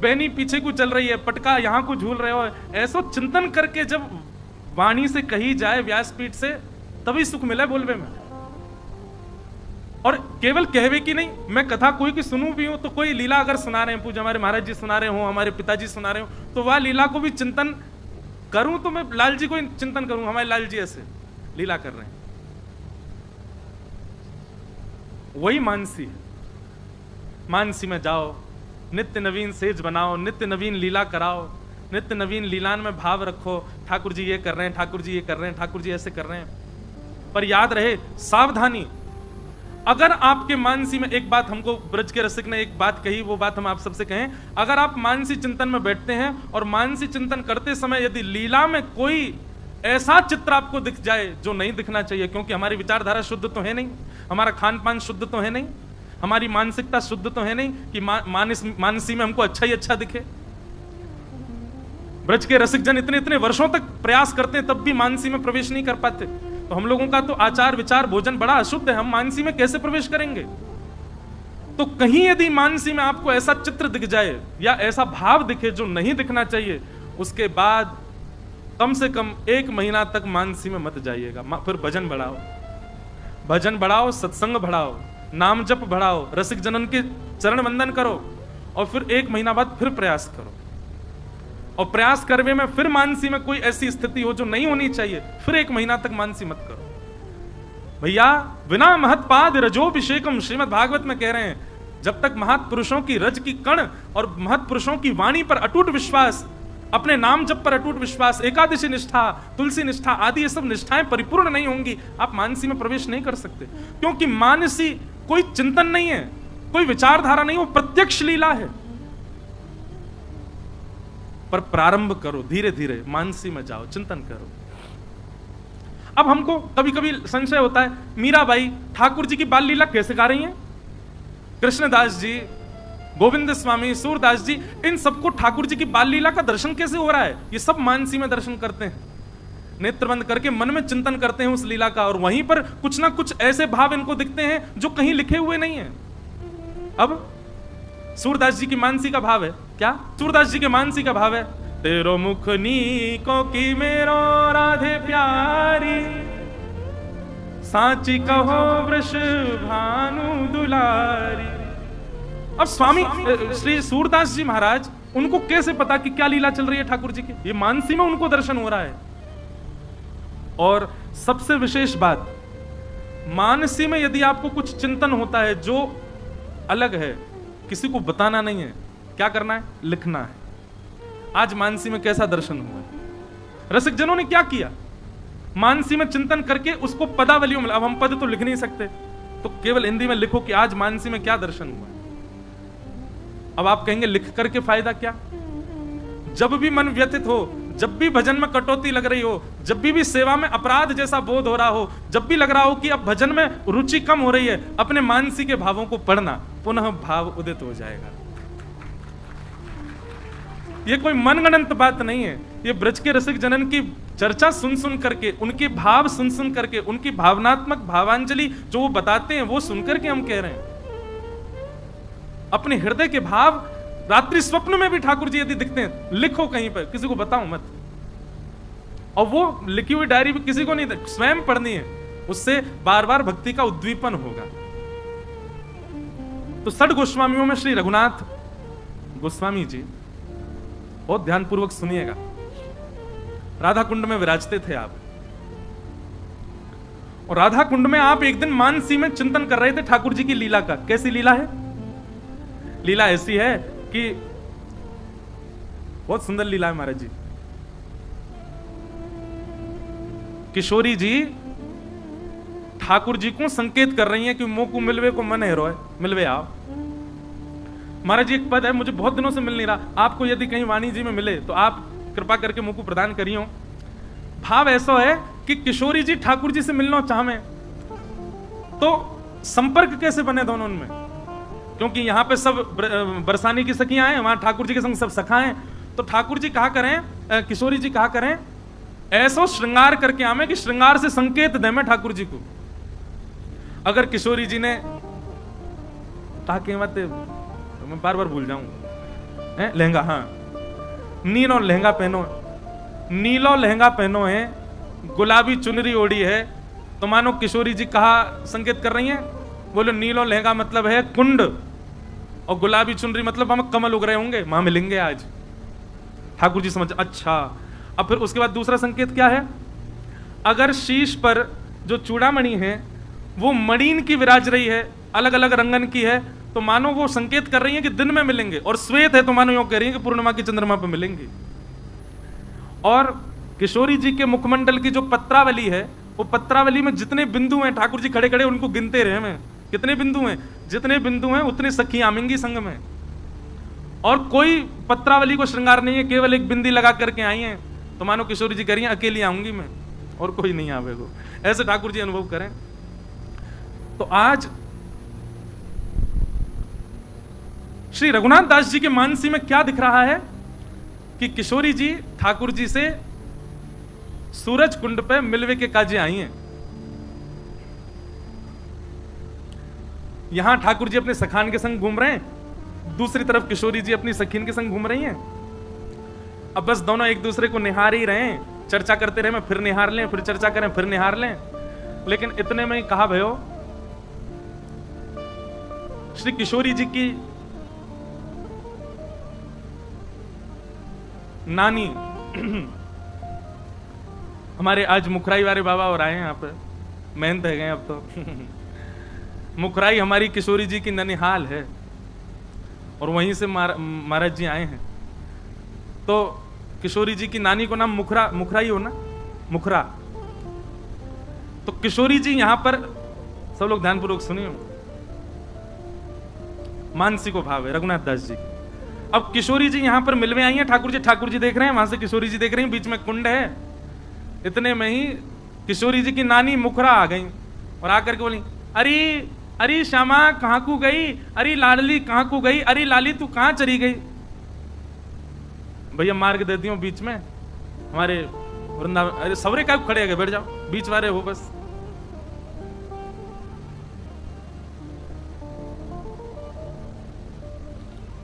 बैनी पीछे को चल रही है, पटका यहां को झूल रहे हो। ऐसा चिंतन करके जब वाणी से कही जाए व्यासपीठ से, तभी सुख मिले बोलवे में। और केवल कहवे की नहीं, मैं कथा कोई की सुनूं भी हूं तो कोई लीला अगर सुना रहे हैं, पूज्य हमारे महाराज जी सुना रहे हो, हमारे पिताजी सुना रहे हो, तो वह लीला को भी चिंतन करूं तो मैं लाल जी को चिंतन करूं, हमारे लाल जी ऐसे लीला कर रहे हैं। वही मानसी है। मानसी में जाओ, नित्य नवीन सेज बनाओ, नित्य नवीन लीला कराओ, नित्य नवीन लीलान में भाव रखो। ठाकुर जी ये कर रहे हैं, ठाकुर जी ये कर रहे हैं, ठाकुर जी ऐसे कर रहे हैं। पर याद रहे, सावधानी, अगर आपके मानसी में, एक बात हमको ब्रज के रसिक ने एक बात कही, वो बात हम आप सबसे कहें, अगर आप मानसी चिंतन में बैठते हैं और मानसी चिंतन करते समय यदि लीला में कोई ऐसा चित्र आपको दिख जाए जो नहीं दिखना चाहिए, क्योंकि हमारी विचारधारा शुद्ध तो है नहीं, हमारा खान पान शुद्ध तो है नहीं, हमारी मानसिकता शुद्ध तो है नहीं कि मानसी में हमको अच्छा ही अच्छा दिखे। ब्रज के रसिक जन इतने इतने वर्षों तक प्रयास करते हैं, तब भी मानसी में प्रवेश नहीं कर पाते। तो हम लोगों का तो आचार विचार भोजन बड़ा अशुद्ध है, हम मानसी में कैसे प्रवेश करेंगे। तो कहीं यदि मानसी में आपको ऐसा चित्र दिख जाए या ऐसा भाव दिखे जो नहीं दिखना चाहिए, उसके बाद कम से कम 1 महीना तक मानसी में मत जाइएगा। फिर भजन बढ़ाओ, भजन बढ़ाओ, सत्संग बढ़ाओ, नाम जप बढ़ाओ, रसिक जनन के चरण वंदन करो, और फिर 1 महीना बाद फिर प्रयास करो। और प्रयास करने में फिर मानसी में कोई ऐसी स्थिति हो जो नहीं होनी चाहिए, फिर 1 महीना तक मानसी मत करो। भैया बिना महत्पाद रजोभिषेकम, श्रीमद् भागवत में कह रहे हैं, जब तक महत्पुरुषों की रज की कण और महत्पुरुषों की वाणी पर अटूट विश्वास, अपने नाम जप पर अटूट विश्वास, एकादशी निष्ठा, तुलसी निष्ठा आदि ये सब निष्ठाएं परिपूर्ण नहीं होंगी, आप मानसी में प्रवेश नहीं कर सकते। क्योंकि मानसी कोई चिंतन नहीं है, कोई विचारधारा नहीं, वो प्रत्यक्ष लीला है। पर प्रारंभ करो, धीरे धीरे मानसी में जाओ, चिंतन करो। अब हमको कभी कभी संशय होता है, मीराबाई ठाकुर जी की बाल लीला कैसे गा रही हैं? कृष्णदास जी, गोविंद स्वामी, सूरदास जी, इन सबको ठाकुर जी की बाल लीला का दर्शन कैसे हो रहा है? ये सब मानसी में दर्शन करते हैं, नेत्र बंद करके मन में चिंतन करते हैं उस लीला का, और वहीं पर कुछ ना कुछ ऐसे भाव इनको दिखते हैं जो कहीं लिखे हुए नहीं है। अब सूरदास जी की मानसी का भाव है क्या? सूरदास जी के मानसी का भाव है, तेरो मुख नीको की मेरो राधे प्यारी, सांची कहो वृष भानु दुलारी। अब स्वामी श्री सूरदास जी महाराज, उनको कैसे पता कि क्या लीला चल रही है ठाकुर जी की? ये मानसी में उनको दर्शन हो रहा है। और सबसे विशेष बात, मानसी में यदि आपको कुछ चिंतन होता है जो अलग है, किसी को बताना नहीं है, क्या करना है? लिखना है। आज मानसी में कैसा दर्शन हुआ है? रसिक जनों ने क्या किया? मानसी में चिंतन करके उसको पदावलियों में, अब हम पद तो लिख नहीं सकते, तो केवल हिंदी में लिखो कि आज मानसी में क्या दर्शन हुआ है। अब आप कहेंगे लिख करके फायदा क्या? जब भी मन व्यथित हो, जब भी भजन में कटौती लग रही हो, जब भी सेवा में अपराध जैसा बोध हो रहा हो, जब भी लग रहा हो कि अब भजन में रुचि कम हो रही है, अपने मानसी के भावों को पढ़ना, पुनः भाव उदित हो जाएगा। ये कोई मनगणंत बात नहीं है, ये ब्रज के रसिक जनन की चर्चा सुन सुन करके, उनके भाव सुन सुन करके, उनकी भावनात्मक भावांजलि जो वो बताते हैं वो सुन करके हम कह रहे हैं। अपने हृदय के भाव रात्रि स्वप्न में भी ठाकुर जी यदि दिखते हैं, लिखो कहीं पर, किसी को बताओ मत। और वो लिखी हुई डायरी भी किसी को नहीं, स्वयं पढ़नी है, उससे बार बार भक्ति का उद्दीपन होगा। तो षड गोस्वामियों में श्री रघुनाथ गोस्वामी जी, बहुत ध्यानपूर्वक सुनिएगा। राधा कुंड में विराजते थे आप, और राधा कुंड में आप एक दिन मानसी में चिंतन कर रहे थे ठाकुर जी की लीला का। कैसी लीला है? लीला ऐसी है कि बहुत सुंदर लीला है महाराज जी। किशोरी जी ठाकुर जी को संकेत कर रही हैं कि मोकू मिलवे को मन है रोए, मिलवे आओ। महाराज जी एक पद है, मुझे बहुत दिनों से मिल नहीं रहा, आपको यदि कहीं वाणी जी में मिले तो आप कृपा करके मोकू प्रदान करियो। भाव ऐसा है कि किशोरी जी ठाकुर जी से मिलना चाहे तो संपर्क कैसे बने दोनों उनमें, क्योंकि यहाँ पे सब बरसाने की सखियां हैं, वहां ठाकुर जी के संग सब सखा हैं। तो ठाकुर जी कहा करें, किशोरी जी कहा करें, ऐसा श्रृंगार करके आमे कि श्रृंगार से संकेत दे मैं ठाकुर जी को। अगर किशोरी जी ने ताकि मत, मैं बार बार भूल जाऊं, लहंगा, हाँ नीलो लहंगा पहनो, नीलो लहंगा पहनो है, गुलाबी चुनरी ओढ़ी है, तो मानो किशोरी जी कहा संकेत कर रही हैं, बोलो नीलो लहंगा मतलब है कुंड, और गुलाबी चुनरी मतलब हम कमल उग रहे होंगे, वहां मिलेंगे आज। ठाकुर जी समझ, अच्छा। अब फिर उसके बाद दूसरा संकेत क्या है? अगर शीश पर जो चूड़ामणि है वो मणिन की विराज रही है, अलग अलग रंगन की है, तो मानो वो संकेत कर रही है कि दिन में मिलेंगे, और श्वेत है तो मानो यूं कह रही है कि पूर्णिमा की चंद्रमा पर मिलेंगे। और किशोरी जी के मुखमंडल की जो पत्रावली है, वो पत्रावली में जितने बिंदु हैं, ठाकुर जी खड़े खड़े उनको गिनते रहे हैं, कितने बिंदु हैं, जितने बिंदु हैं उतने सखी आमेंगी संग में। और कोई पत्रावली को श्रृंगार नहीं है, केवल एक बिंदी लगा करके आई हैं, तो मानो किशोरी जी कह रही हैं अकेली आऊंगी मैं, और कोई नहीं आवेगा। ऐसे ठाकुर जी अनुभव करें। तो आज श्री रघुनाथ दास जी के मानसी में क्या दिख रहा है कि किशोरी जी ठाकुर जी से सूरज कुंड पे मिलवे के काजे आई हैं। यहां ठाकुर जी अपने सखान के संग घूम रहे हैं, दूसरी तरफ किशोरी जी अपनी सखीन के संग घूम रही हैं। अब बस दोनों एक दूसरे को निहार ही रहे हैं, चर्चा करते रहे, मैं फिर निहार लें, फिर चर्चा करें, फिर निहार लें। लेकिन इतने में ही कहा भयो, श्री किशोरी जी की नानी हमारे आज मुखराई वाले बाबा और आए हैं यहाँ पे, मेहनत है गए अब तो मुखराई हमारी किशोरी जी की ननिहाल है, और वहीं से महाराज जी आए हैं। तो किशोरी जी की नानी को नाम मुखराई हो ना, मुखरा। तो किशोरी जी यहां पर, सब लोग ध्यानपूर्वक सुनिए, मानसी को भाव है रघुनाथ दास जी। अब किशोरी जी यहां पर मिलवे आई हैं, ठाकुर जी देख रहे हैं, वहां से किशोरी जी देख रही हैं, बीच में कुंड है। इतने में ही किशोरी जी की नानी मुखरा आ गई और आकर के बोली, अरे अरे श्यामा कहां को गई, अरे लाडली कहां को गई, अरे लाली तू कहां चली गई। भैया मार्ग देती हूँ बीच में, हमारे वृंदावन, अरे सवरे का खड़े गए, बैठ जाओ, बीच वाले हो बस।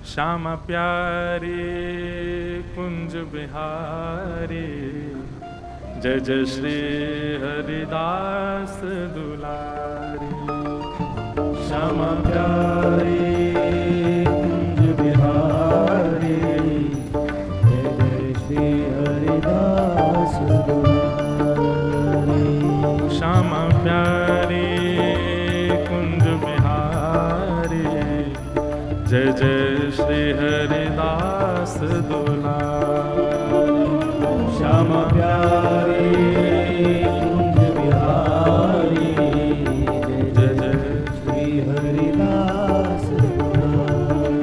श्यामा प्यारे कुंज बिहारी, जय जय श्री हरिदास दुलारी। श्यामा प्यारे कुंज बिहारी, जय जय श्री हरिदास दुलारी। श्यामा प्यारे कुंज बिहारी, जय जय श्री हरिदास दुलारी। श्यामा प्यारे कुंज बिहारी, जय जय श्री हरिदास दुलारी।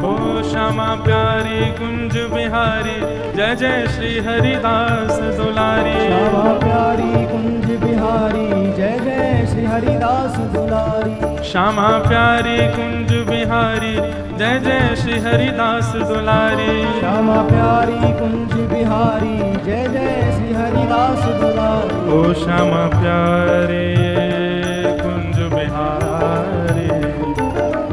ओ श्यामा प्यारे कुंज बिहारी, जय जय श्री हरिदास दुलारी। श्यामा प्यारी कुंज बिहारी जय जय श्री हरिदास दुलारी। श्यामा प्यारी कुंज बिहारी जय जय श्री हरिदास दुलारी। श्यामा प्यारी कुंज बिहारी जय जय श्री हरिदास दुलारी। ओ श्यामा प्यारे कुंज बिहारी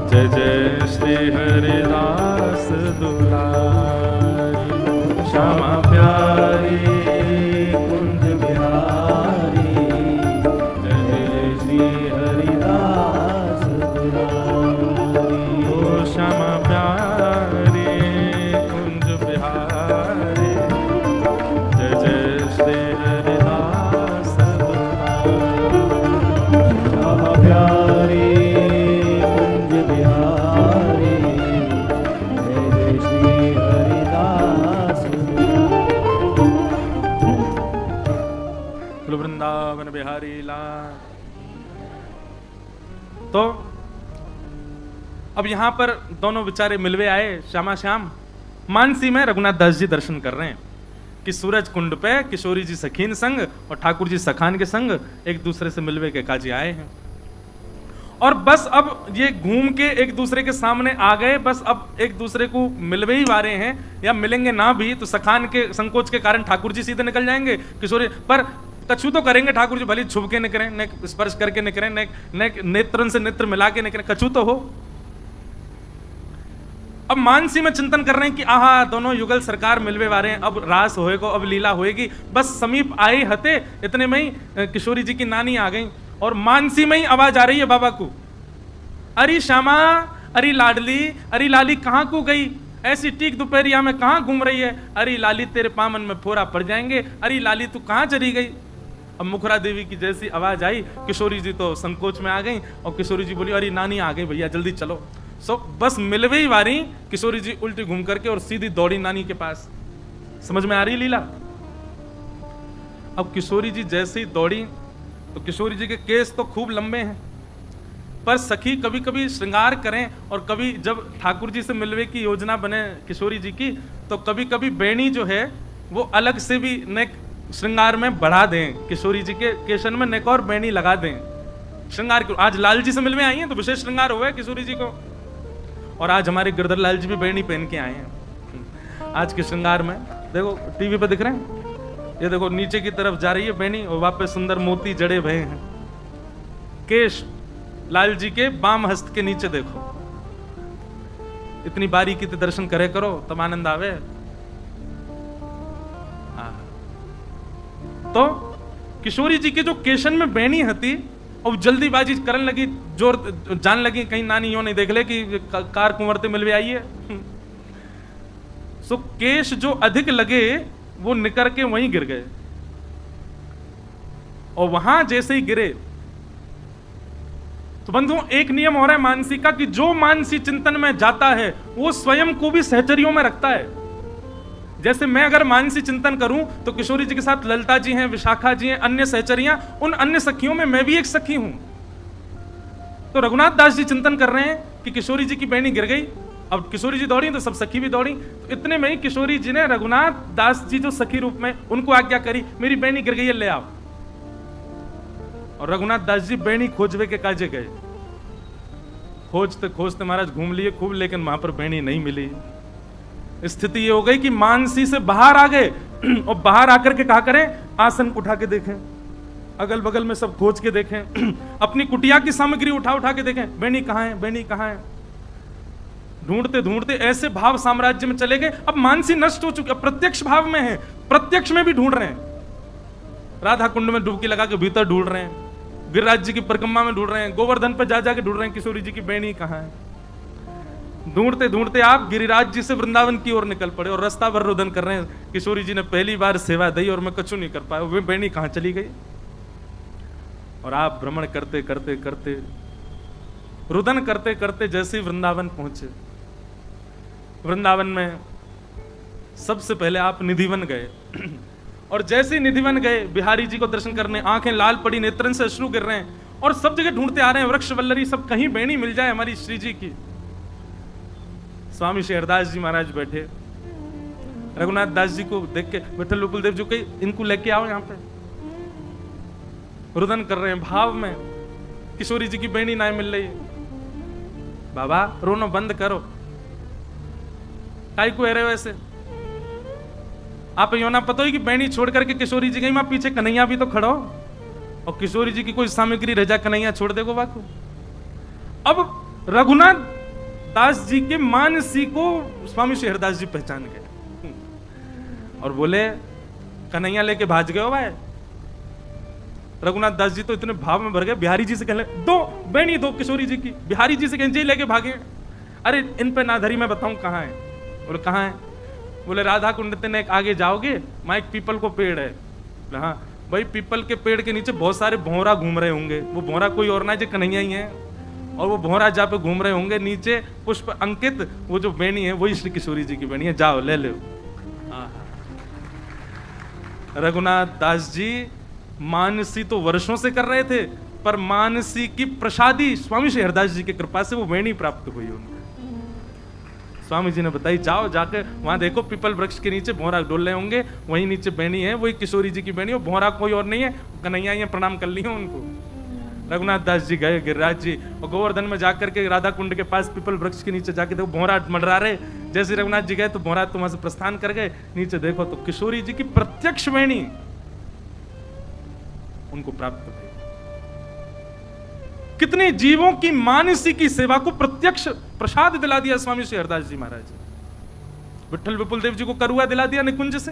जय जय श्री हरिदास दुलारी। श्यामा प्यारी कुंज बिहारी जय जय श्री हरिदास दुलारी। ओ श्यामा प्यारी कुंज बिहारी जय जय श्री हरिदास दुलारी। श्यामा प्यारी कुंज बिहारी जय जय श्री हरिदास बोलो वृंदावन बिहारी लाल। तो अब यहां पर दोनों बेचारे मिलवे आए, श्यामा श्याम। मानसी में रघुनाथ दास जी दर्शन कर रहे हैं कि सूरज कुंड पे किशोरी जी सखीन संग और ठाकुर जी सखान के संग एक दूसरे से मिलवे के काजी आए हैं। और बस अब ये घूम के एक दूसरे के सामने आ गए, बस अब एक दूसरे को मिलवे ही वारे हैं, या मिलेंगे ना भी तो सखान के संकोच के कारण ठाकुर जी सीधे निकल जाएंगे, किशोरी पर कछु तो करेंगे ठाकुर जी, भले छुप के निकलें, नेक स्पर्श करके निकलें, नेक नेत्रन से नेत्र मिला के निकलें, कछु तो हो। अब मानसी में चिंतन कर रहे हैं कि आहा दोनों युगल सरकार मिलवे वारे हैं, अब रास होएगा, अब लीला होएगी। बस समीप आए हते इतने में ही किशोरी जी की नानी आ गई और मानसी में ही आवाज आ रही है बाबा को, अरे श्यामा, अरे लाडली, अरे लाली कहाँ को गई, ऐसी टीक दोपहरिया में कहाँ घूम रही है, अरे लाली तेरे पामन में फोरा पड़ जाएंगे, अरे लाली तू कहाँ चली गई। अब मुखरा देवी की जैसी आवाज आई, किशोरी जी तो संकोच में आ गई और किशोरी जी बोली अरे नानी आ गई भैया जल्दी चलो। बस मिलवे ही वारी किशोरी जी उल्टी घूम करके और सीधी दौड़ी नानी के पास। समझ में आ रही लीला। अब किशोरी जी जैसे ही दौड़ी तो किशोरी जी के केस तो खूब लंबे हैं, पर सखी कभी कभी श्रृंगार करें और कभी जब ठाकुर जी से मिलवे की योजना बने किशोरी जी की, तो कभी कभी बेणी जो है वो अलग से भी नेक श्रृंगार में बढ़ा दें, किशोरी जी के केशन में नेक और बेणी लगा दें श्रृंगार की। आज लाल जी से मिलवे आई हैं तो विशेष श्रृंगार हुआ है किशोरी जी को, और आज हमारे गिरधर लाल जी भी बेणी पहन के आए हैं। आज के श्रृंगार में देखो टीवी पे दिख रहे हैं, ये देखो नीचे की तरफ जा रही है बेणी और वापस सुंदर मोती जड़े भये हैं। केश लाल जी के बाम हस्त के नीचे देखो, इतनी बारीकी से दर्शन करे करो तब आनंद आवे। तो किशोरी जी के जो केशन में बेणी हती और जल्दीबाजी करने लगी, जोर जान लगी कहीं नानी यो नहीं देख ले कि कार कुंवरते मिलवे आई है। सो केश जो अधिक लगे वो निकर के वहीं गिर गए, और वहां जैसे ही गिरे तो बंधुओं एक नियम हो रहा है मानसी का कि जो मानसी चिंतन में जाता है वो स्वयं को भी सहचरियों में रखता है। जैसे मैं अगर मानसी चिंतन करूं तो किशोरी जी के साथ ललिता जी हैं, विशाखा जी हैं, अन्य सहचरियां, उन अन्य सखियों में मैं भी एक सखी हूं। तो रघुनाथ दास जी चिंतन कर रहे हैं कि किशोरी जी की बेणी गिर गई, अब किशोरी जी दौड़ी तो सब सखी भी दौड़ी। तो इतने में ही किशोरी जी ने रघुनाथ दास जी जो सखी रूप में उनको आज्ञा करी, मेरी बेणी गिर गई है ले आओ। और रघुनाथ दास जी बेणी खोजवे के काजे गए, खोजते खोजते महाराज घूम लिए खूब, लेकिन वहां पर बेणी नहीं मिली। स्थिति ये हो गई कि मानसी से बाहर आ गए और बाहर आकर के क्या करें, आसन उठा के देखें, अगल बगल में सब खोज के देखें, अपनी कुटिया की सामग्री उठा उठा के देखें, बेणी कहाँ है, बेणी कहाँ है। ढूंढते ढूंढते ऐसे भाव साम्राज्य में चले गए। अब मानसी नष्ट हो चुकी, अब प्रत्यक्ष भाव में है, प्रत्यक्ष में भी ढूंढ रहे हैं, राधा कुंड में डुबकी लगा के भीतर ढूंढ रहे हैं, गिरिराज जी की परिक्रमा में ढूंढ रहे हैं, गोवर्धन पर जा जाके ढूंढ रहे हैं किशोरी जी की बेणी कहाँ है। ढूंढते ढूंढते आप गिरिराज जी से वृंदावन की ओर निकल पड़े और रास्ता भर रुदन कर रहे हैं। किशोरी जी ने पहली बार सेवा दी और मैं कछु नहीं कर पाया, वे बेणी कहाँ चली गई। और आप भ्रमण करते करते करते रुदन करते करते जैसे वृंदावन पहुंचे, वृंदावन में सबसे पहले आप निधिवन गए और जैसे ही निधिवन गए बिहारी जी को दर्शन करने, आंखें लाल पड़ी, नेत्रन से अश्रु गिर रहे हैं और सब जगह ढूंढते आ रहे हैं वृक्ष वल्लरी सब, कहीं बेणी मिल जाए हमारी श्री जी की। स्वामी शेरदास जी महाराज बैठे, रघुनाथ दास जी को देख के विठल विपुल देव जी कही, इनको लेके आओ यहाँ पे। रुदन कर रहे हैं भाव में, किशोरी जी की बेणी ना मिल रही है। बाबा रोनो बंद करो, काई को रहे हो ऐसे? आप यो ना पता ही कि बेणी छोड़ करके किशोरी जी गई, मां पीछे कन्हैया भी तो खड़ो, और किशोरी जी की कोई सामग्री रह जा, कन्हैया छोड़ देगो बाको। अब रघुनाथ दास जी के मानसी को स्वामी शेरदास जी पहचान गए और बोले, कन्हैया लेके भाज गए हो भाई। रघुनाथ दास जी तो इतने भाव में भर गए, बिहारी जी से कहने दो बेणी दो किशोरी जी की। बिहारी जी से कहने लेके भागे। अरे इन पे नाधरी मैं बताऊं कहाँ है? बोले कहाँ है? बोले राधा कुंड ने आगे जाओगे, वहां एक पीपल को पेड़ है। हाँ भाई, पीपल के पेड़ के नीचे बहुत सारे भौरा घूम रहे होंगे। वो भौरा कोई और ना है, जो कन्हैया ही है। और वो भौरा जहाँ पे घूम रहे होंगे, नीचे पुष्प अंकित वो जो बेणी है वही श्री किशोरी जी की बेणी है, जाओ ले लो। रघुनाथ दास जी मानसी तो वर्षों से कर रहे थे, पर मानसी की प्रसादी स्वामी शेरदास जी की कृपा से वो वेणी प्राप्त हुई उनको। स्वामी जी ने बताई, जाओ जाकर वहां देखो पीपल वृक्ष के नीचे भौरा डोल रहे होंगे, वही नीचे बेणी है, वही किशोरी जी की बेणी है। भौरा कोई और नहीं है, कन्हैया ही प्रणाम कर लियो उनको। रघुनाथ दास जी गए गिरिराज जी, और गोवर्धन में जाकर के राधा कुंड के पास पीपल वृक्ष के नीचे जाके देखो भौरा मंडरा रहे। जैसे रघुनाथ जी गए तो भौरा तो वहां से प्रस्थान कर गए। नीचे देखो तो किशोरी जी की प्रत्यक्ष वेणी उनको प्राप्त हुई। कितने जीवों की मानसी की सेवा को प्रत्यक्ष प्रसाद दिला दिया स्वामी श्री हरदास जी महाराज। विठल विपुल देव जी को करुआ दिला दिया निकुंज से।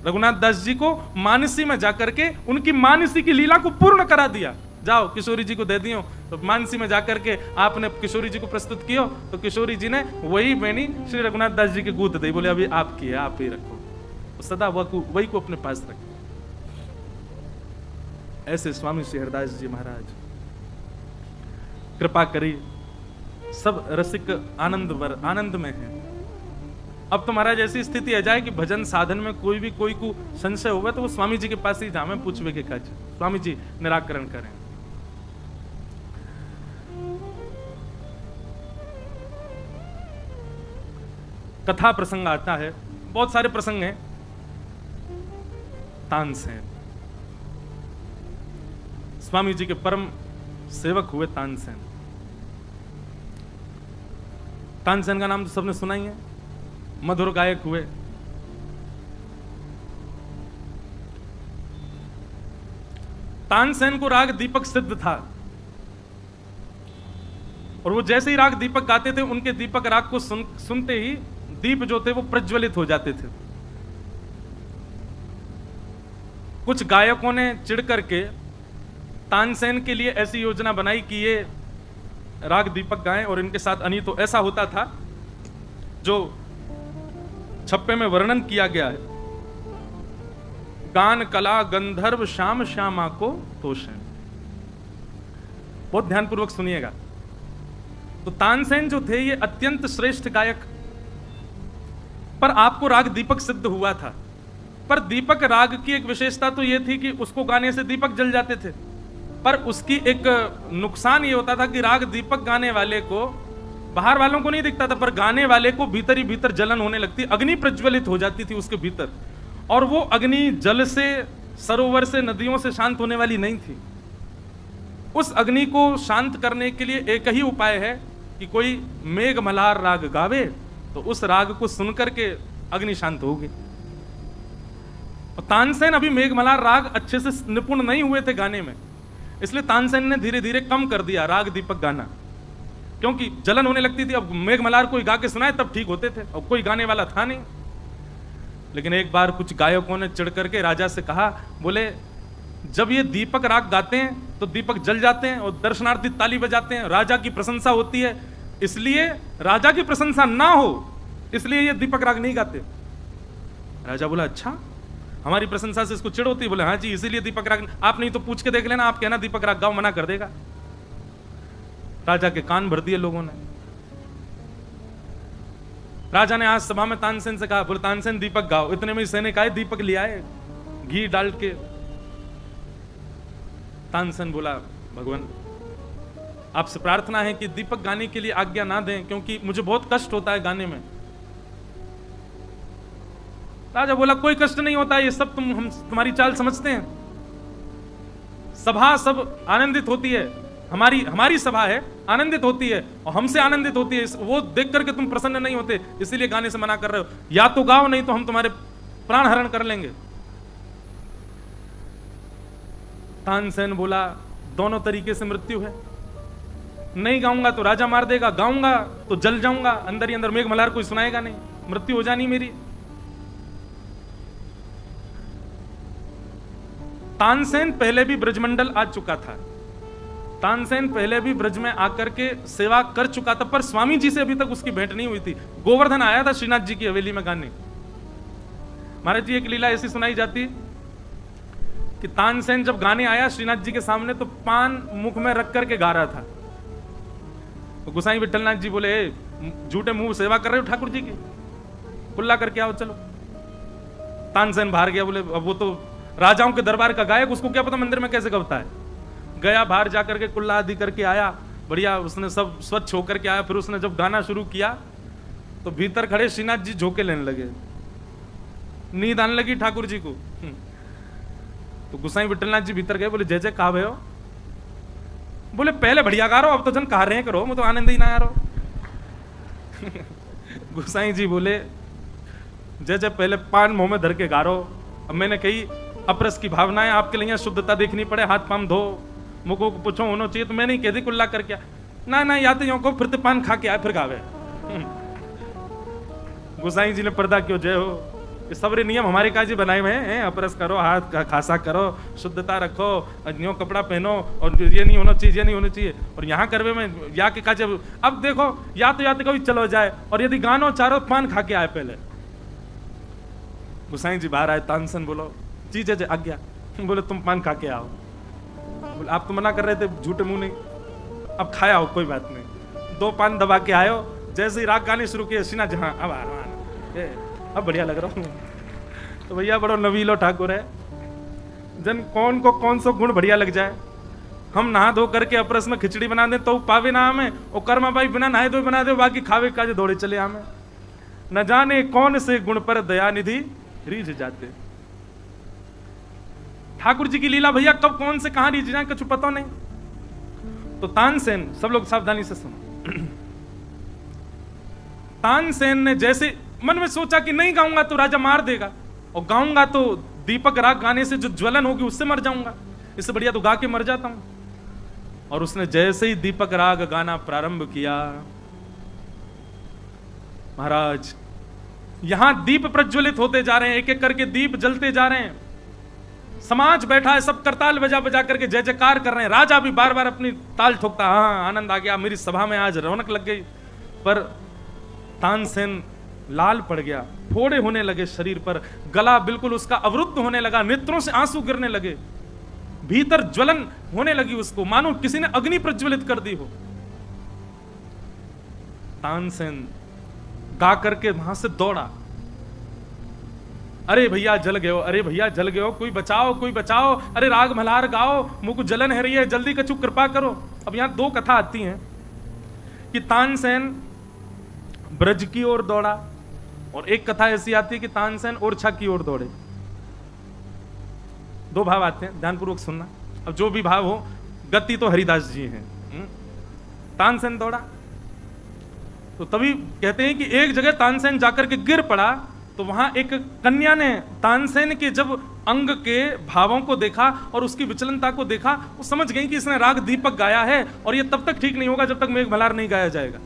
रघुनाथ दास जी को मानसी में जाकर के उनकी मानसी की लीला को पूर्ण करा दिया। जाओ किशोरी जी को दे दियो, तो मानसी में जाकर के आपने किशोरी जी को प्रस्तुत किया, तो किशोरी जी ने वही बेणी श्री रघुनाथ दास जी की गूंथ दी। बोले अभी आपकी है, आप ही रखो, तो सदा वही को अपने पास रखो। ऐसे स्वामी श्री हरदास जी महाराज कृपा करी, सब रसिक आनंद में है। अब तो महाराज ऐसी स्थिति आ जाए कि भजन साधन में कोई भी कोई को संशय होगा तो वो स्वामी जी के पास ही जामे पूछवे के काज, स्वामी जी निराकरण करें। कथा प्रसंग आता है, बहुत सारे प्रसंग हैं। तानसेन स्वामी जी के परम सेवक हुए। तानसेन का नाम तो सबने सुना ही है, मधुर गायक हुए। तानसेन को राग दीपक सिद्ध था, और वो जैसे ही राग दीपक गाते थे, उनके दीपक राग को सुनते ही दीप जो थे वो प्रज्वलित हो जाते थे। कुछ गायकों ने चिढ़ करके तानसेन के लिए ऐसी योजना बनाई कि ये राग दीपक गाएं, और इनके साथ अनी तो ऐसा होता था जो छप्पे में वर्णन किया गया है। गान कला गंधर्व श्याम श्यामा को तोषण। बहुत ध्यानपूर्वक सुनिएगा। तो तानसेन जो थे ये अत्यंत श्रेष्ठ गायक, पर आपको राग दीपक सिद्ध हुआ था। पर दीपक राग की एक विशेषता तो ये थी कि उसको गाने से दीपक जल जाते थे, पर उसकी एक नुकसान ये होता था कि राग दीपक गाने वाले को बाहर वालों को नहीं दिखता था, पर गाने वाले को भीतर ही भीतर जलन होने लगती, अग्नि प्रज्वलित हो जाती थी उसके भीतर। और वो अग्नि जल से, सरोवर से, नदियों से शांत होने वाली नहीं थी। उस अग्नि को शांत करने के लिए एक ही उपाय है कि कोई मेघ मल्हार राग गावे, तो उस राग को सुनकर के अग्नि शांत होगी। और तानसेन अभी मेघ मल्हार राग अच्छे से निपुण नहीं हुए थे गाने में, इसलिए तानसेन ने धीरे धीरे कम कर दिया राग दीपक गाना, क्योंकि जलन होने लगती थी। अब मेघ मल्हार कोई गा के सुनाए तब ठीक होते थे, अब कोई गाने वाला था नहीं। लेकिन एक बार कुछ गायकों ने चिढ़ करके राजा से कहा, बोले जब ये दीपक राग गाते हैं तो दीपक जल जाते हैं और दर्शनार्थी ताली बजाते हैं, राजा की प्रशंसा होती है, इसलिए राजा की प्रशंसा ना हो इसलिए ये दीपक राग नहीं गाते। राजा बोला अच्छा, हमारी प्रशंसा से इसको चिढ़ होती है? बोले हाँ जी, इसीलिए दीपक राग। आप नहीं तो पूछ के देख लेना, आप कहना दीपक राग गाओ, मना कर देगा। राजा के कान भर दिए लोगों ने। राजा ने आज सभा में तानसेन से कहा, बोले तानसेन दीपक गाओ। इतने में सैनिक आए, दीपक ले आए घी डाल के। तानसेन बोला, भगवान आपसे प्रार्थना है कि दीपक गाने के लिए आज्ञा ना दें, क्योंकि मुझे बहुत कष्ट होता है गाने में। राजा बोला कोई कष्ट नहीं होता, ये सब हम तुम्हारी चाल समझते हैं। सभा सब आनंदित होती है, हमारी सभा है, आनंदित होती है और हमसे आनंदित होती है, वो देख करके तुम प्रसन्न नहीं होते, इसीलिए गाने से मना कर रहे हो। या तो गाओ, नहीं तो हम तुम्हारे प्राण हरण कर लेंगे। तानसेन बोला दोनों तरीके से मृत्यु है, नहीं गाऊंगा तो राजा मार देगा, गाऊंगा तो जल जाऊंगा, अंदर ही अंदर मेघमल्हार कोई सुनाएगा नहीं, मृत्यु हो जानी मेरी। तानसेन पहले भी ब्रजमंडल आ चुका था, तानसेन पहले भी ब्रज में आकर के सेवा कर चुका था, पर स्वामी जी से अभी तक उसकी भेंट नहीं हुई थी। गोवर्धन आया था श्रीनाथ जी की हवेली में गाने। महाराज जी एक लीला ऐसी सुनाई जाती कि तानसेन जब गाने आया श्रीनाथ जी के सामने तो पान मुख में रख करके गा रहा था। तो गोसाई विठलनाथ जी बोले झूठे मुंह सेवा कर रहे हो ठाकुर जी की, कुल्ला करके आओ चलो। तानसेन बाहर गया, बोले अब वो तो राजाओं के दरबार का गायक, उसको क्या पता मंदिर में कैसे गवता है। गया बाहर जाकर के कुल्ला आदि करके आया, बढ़िया उसने सब स्वच्छ होकर के आया। फिर उसने जब गाना शुरू किया तो भीतर खड़े श्रीनाथ जी झोंके लेने लगे, नींद आने लगी ठाकुर जी को। तो गोसाई विठलनाथ जी भीतर गए, बोले जय जय कहा भयो। बोले पहले बढ़िया गा रहो, अब तो जन कहा रहे करो, मुझे तो आनंद ही ना आ रहा। गोसाई जी बोले जय जय पहले पान मुंह में धर के गा रहो। अब मैंने कही अपरस की भावनाएं आपके लिए शुद्धता देखनी पड़े, हाथ पाम धो, मुखों को पूछो होना चाहिए, तो मैं नहीं कहती कुल्ला करके ना या तो यो को फिर तो पान खा के आए फिर गावे। गोसाई जी ने पर्दा क्यों जय हो, ये सबरे नियम हमारे काजी बनाए हुए हैं, अपरस करो, हाथ खासा करो, शुद्धता रखो, न्यो कपड़ा पहनो, और ये नहीं होना चाहिए, ये नहीं होना चाहिए। और यहाँ करवे में या के काजे अब देखो या तो कभी चलो जाए, और यदि गानो चारो पान खा के आए पहले। गोसाई जी बाहर आए, तानसेन बोलो जी जय आज्ञा। बोले तुम पान खा के आओ। बोले आप तो मना कर रहे थे झूठे मुंह नहीं, अब खाया हो कोई बात नहीं। 2 पान दबा के आयो, जैसे ही राग गाने शुरू किए सीना जहां अब बढ़िया लग रहा हूँ। तो भैया बड़ो नवीलो ठाकुर है, जन कौन को कौन सा गुण बढ़िया लग जाए। हम नहा धो करके अपरस में खिचड़ी बना दे तो पावे ना हमें, और कर्मा भाई बिना नहाए धोए बना दे, बाकी खावे काजे दौड़े चले हमें। न जाने कौन से गुण पर दया निधि रीझ जाते। ठाकुर जी की लीला भैया कब कौन से कहां रीझ जाए कुछ पता नहीं। तो तानसेन, सब लोग सावधानी से सुनो। तानसेन ने जैसे मन में सोचा कि नहीं गाऊंगा तो राजा मार देगा, और गाऊंगा तो दीपक राग गाने से जो ज्वलन होगी उससे मर जाऊंगा, इससे बढ़िया तो गा के मर जाता हूं। और उसने जैसे ही दीपक राग गाना प्रारंभ किया, महाराज यहां दीप प्रज्वलित होते जा रहे हैं, एक एक करके दीप जलते जा रहे हैं। समाज बैठा है, सब करताल बजा बजा करके जय जयकार कर रहे हैं। राजा भी बार बार अपनी ताल ठोकता, हाँ आनंद आ गया, मेरी सभा में आज रौनक लग गई। पर तानसेन लाल पड़ गया, फोड़े होने लगे शरीर पर, गला बिल्कुल उसका अवरुद्ध होने लगा, नेत्रों से आंसू गिरने लगे, भीतर ज्वलन होने लगी उसको, मानो किसी ने अग्नि प्रज्वलित कर दी हो। तानसेन गा करके वहां से दौड़ा, अरे भैया जल गए हो, अरे भैया जल गए हो, कोई बचाओ कोई बचाओ, अरे राग मल्हार गाओ, मुझ को जलन है रही है, जल्दी कछु कृपा करो। अब यहां 2 कथा आती हैं कि तानसेन ब्रज की ओर दौड़ा, और एक कथा ऐसी आती है कि तानसेन ओरछा की ओर दौड़े। 2 भाव आते हैं, ध्यानपूर्वक सुनना। अब जो भी भाव हो, गति तो हरिदास जी हैं। तानसेन दौड़ा तो तभी कहते हैं कि एक जगह तानसेन जाकर के गिर पड़ा, तो वहां एक कन्या ने तानसेन के जब अंग के भावों को देखा और उसकी विचलनता को देखा, वो समझ गई कि इसने राग दीपक गाया है, और ये तब तक ठीक नहीं होगा जब तक मेघमल्हार नहीं गाया जाएगा।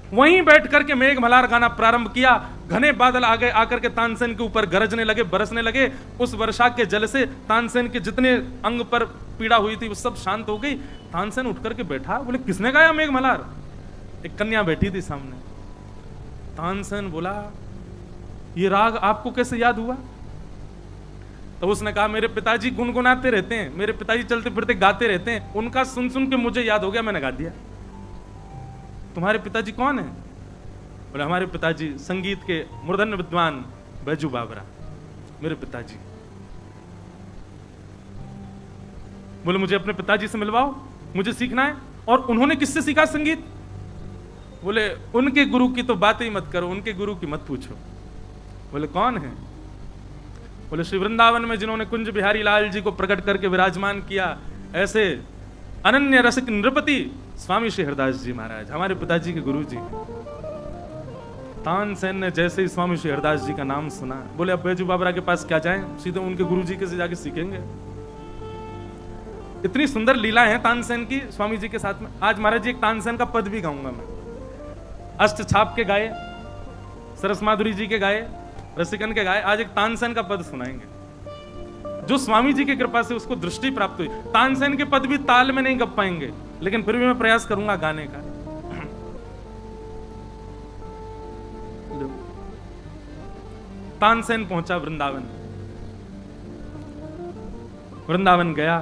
वहीं बैठ करके मेघमल्हार गाना प्रारंभ किया। घने बादल आगे आकर के तानसेन के ऊपर गरजने लगे, बरसने लगे। उस वर्षा के जल से तानसेन के जितने अंग पर पीड़ा हुई थी वो सब शांत हो गई। तानसेन उठ करके बैठा, बोले किसने गाया मेघमल्हार? एक कन्या बैठी थी सामने। तानसेन बोला ये राग आपको कैसे याद हुआ? तो उसने कहा मेरे पिताजी गुनगुनाते रहते हैं, मेरे पिताजी चलते फिरते गाते रहते हैं, उनका सुन सुन के मुझे याद हो गया, मैंने गा दिया। तुम्हारे पिताजी कौन है? बोले हमारे पिताजी संगीत के मूर्धन्य विद्वान बैजू बाबरा, मेरे पिताजी। बोले मुझे अपने पिताजी से मिलवाओ, मुझे सीखना है। और उन्होंने किससे सीखा संगीत? बोले उनके गुरु की तो बात ही मत करो, उनके गुरु की मत पूछो। बोले कौन है? बोले श्री वृंदावन में जिन्होंने कुंज बिहारी लाल जी को प्रकट करके विराजमान किया, ऐसे अनन्य रसिक नृपति स्वामी श्री हरदास जी महाराज, हमारे पिताजी के गुरु जी। तानसेन ने जैसे ही स्वामी श्री हरदास जी का नाम सुना, बोले अब बैजू बाबरा के पास क्या जाएं, सीधे उनके गुरु जी के से जाके सीखेंगे। इतनी सुंदर लीला है तानसेन की स्वामी जी के साथ में। आज महाराज जी एक तानसेन का पद भी गाऊंगा मैं, अष्ट छाप के गाए, सरस माधुरी जी के गाए, रसिकन के गाए, आज एक तानसेन का पद सुनाएंगे जो स्वामी जी की कृपा से उसको दृष्टि प्राप्त हुई। तानसेन के पद भी ताल में नहीं गप पाएंगे, लेकिन फिर भी मैं प्रयास करूंगा गाने का। तानसेन पहुंचा वृंदावन, वृंदावन गया,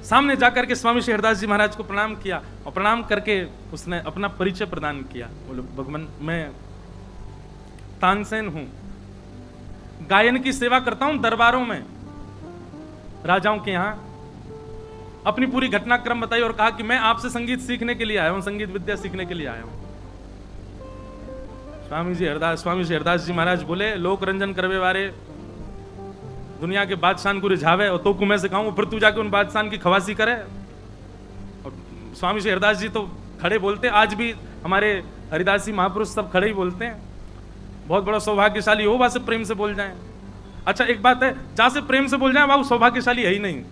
सामने जाकर के स्वामी श्री हरदास जी महाराज को प्रणाम किया और प्रणाम करके उसने अपना परिचय प्रदान किया। बोले भगवान मैं तानसेन हूं, गायन की सेवा करता हूं दरबारों में, राजाओं के यहां। अपनी पूरी घटनाक्रम बताई और कहा कि मैं आपसे संगीत सीखने के लिए आया हूं, संगीत विद्या सीखने के लिए आया हूं। स्वामी श्री हरदास जी महाराज बोले लोक रंजन करवे वारे दुनिया के बादशाह को रिझावे और तो कुमें से कहूं फिर तू जाके उन बादशाह की खवासी करे। और स्वामी श्री हरदास जी तो खड़े बोलते, आज भी हमारे हरिदासी महापुरुष सब खड़े ही बोलते हैं, बहुत बड़ा सौभाग्यशाली हो वहां से प्रेम से बोल जाए। अच्छा एक बात है, जहां से प्रेम से बोल जाए वहां सौभाग्यशाली है ही नहीं।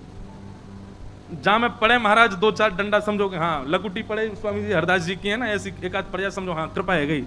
जहां में पढ़े महाराज दो चार डंडा समझो कि हाँ लकुटी पड़े स्वामी जी हरदास जी की है ना, ऐसी एक आध पड़ जाए समझो हाँ कृपा है गई।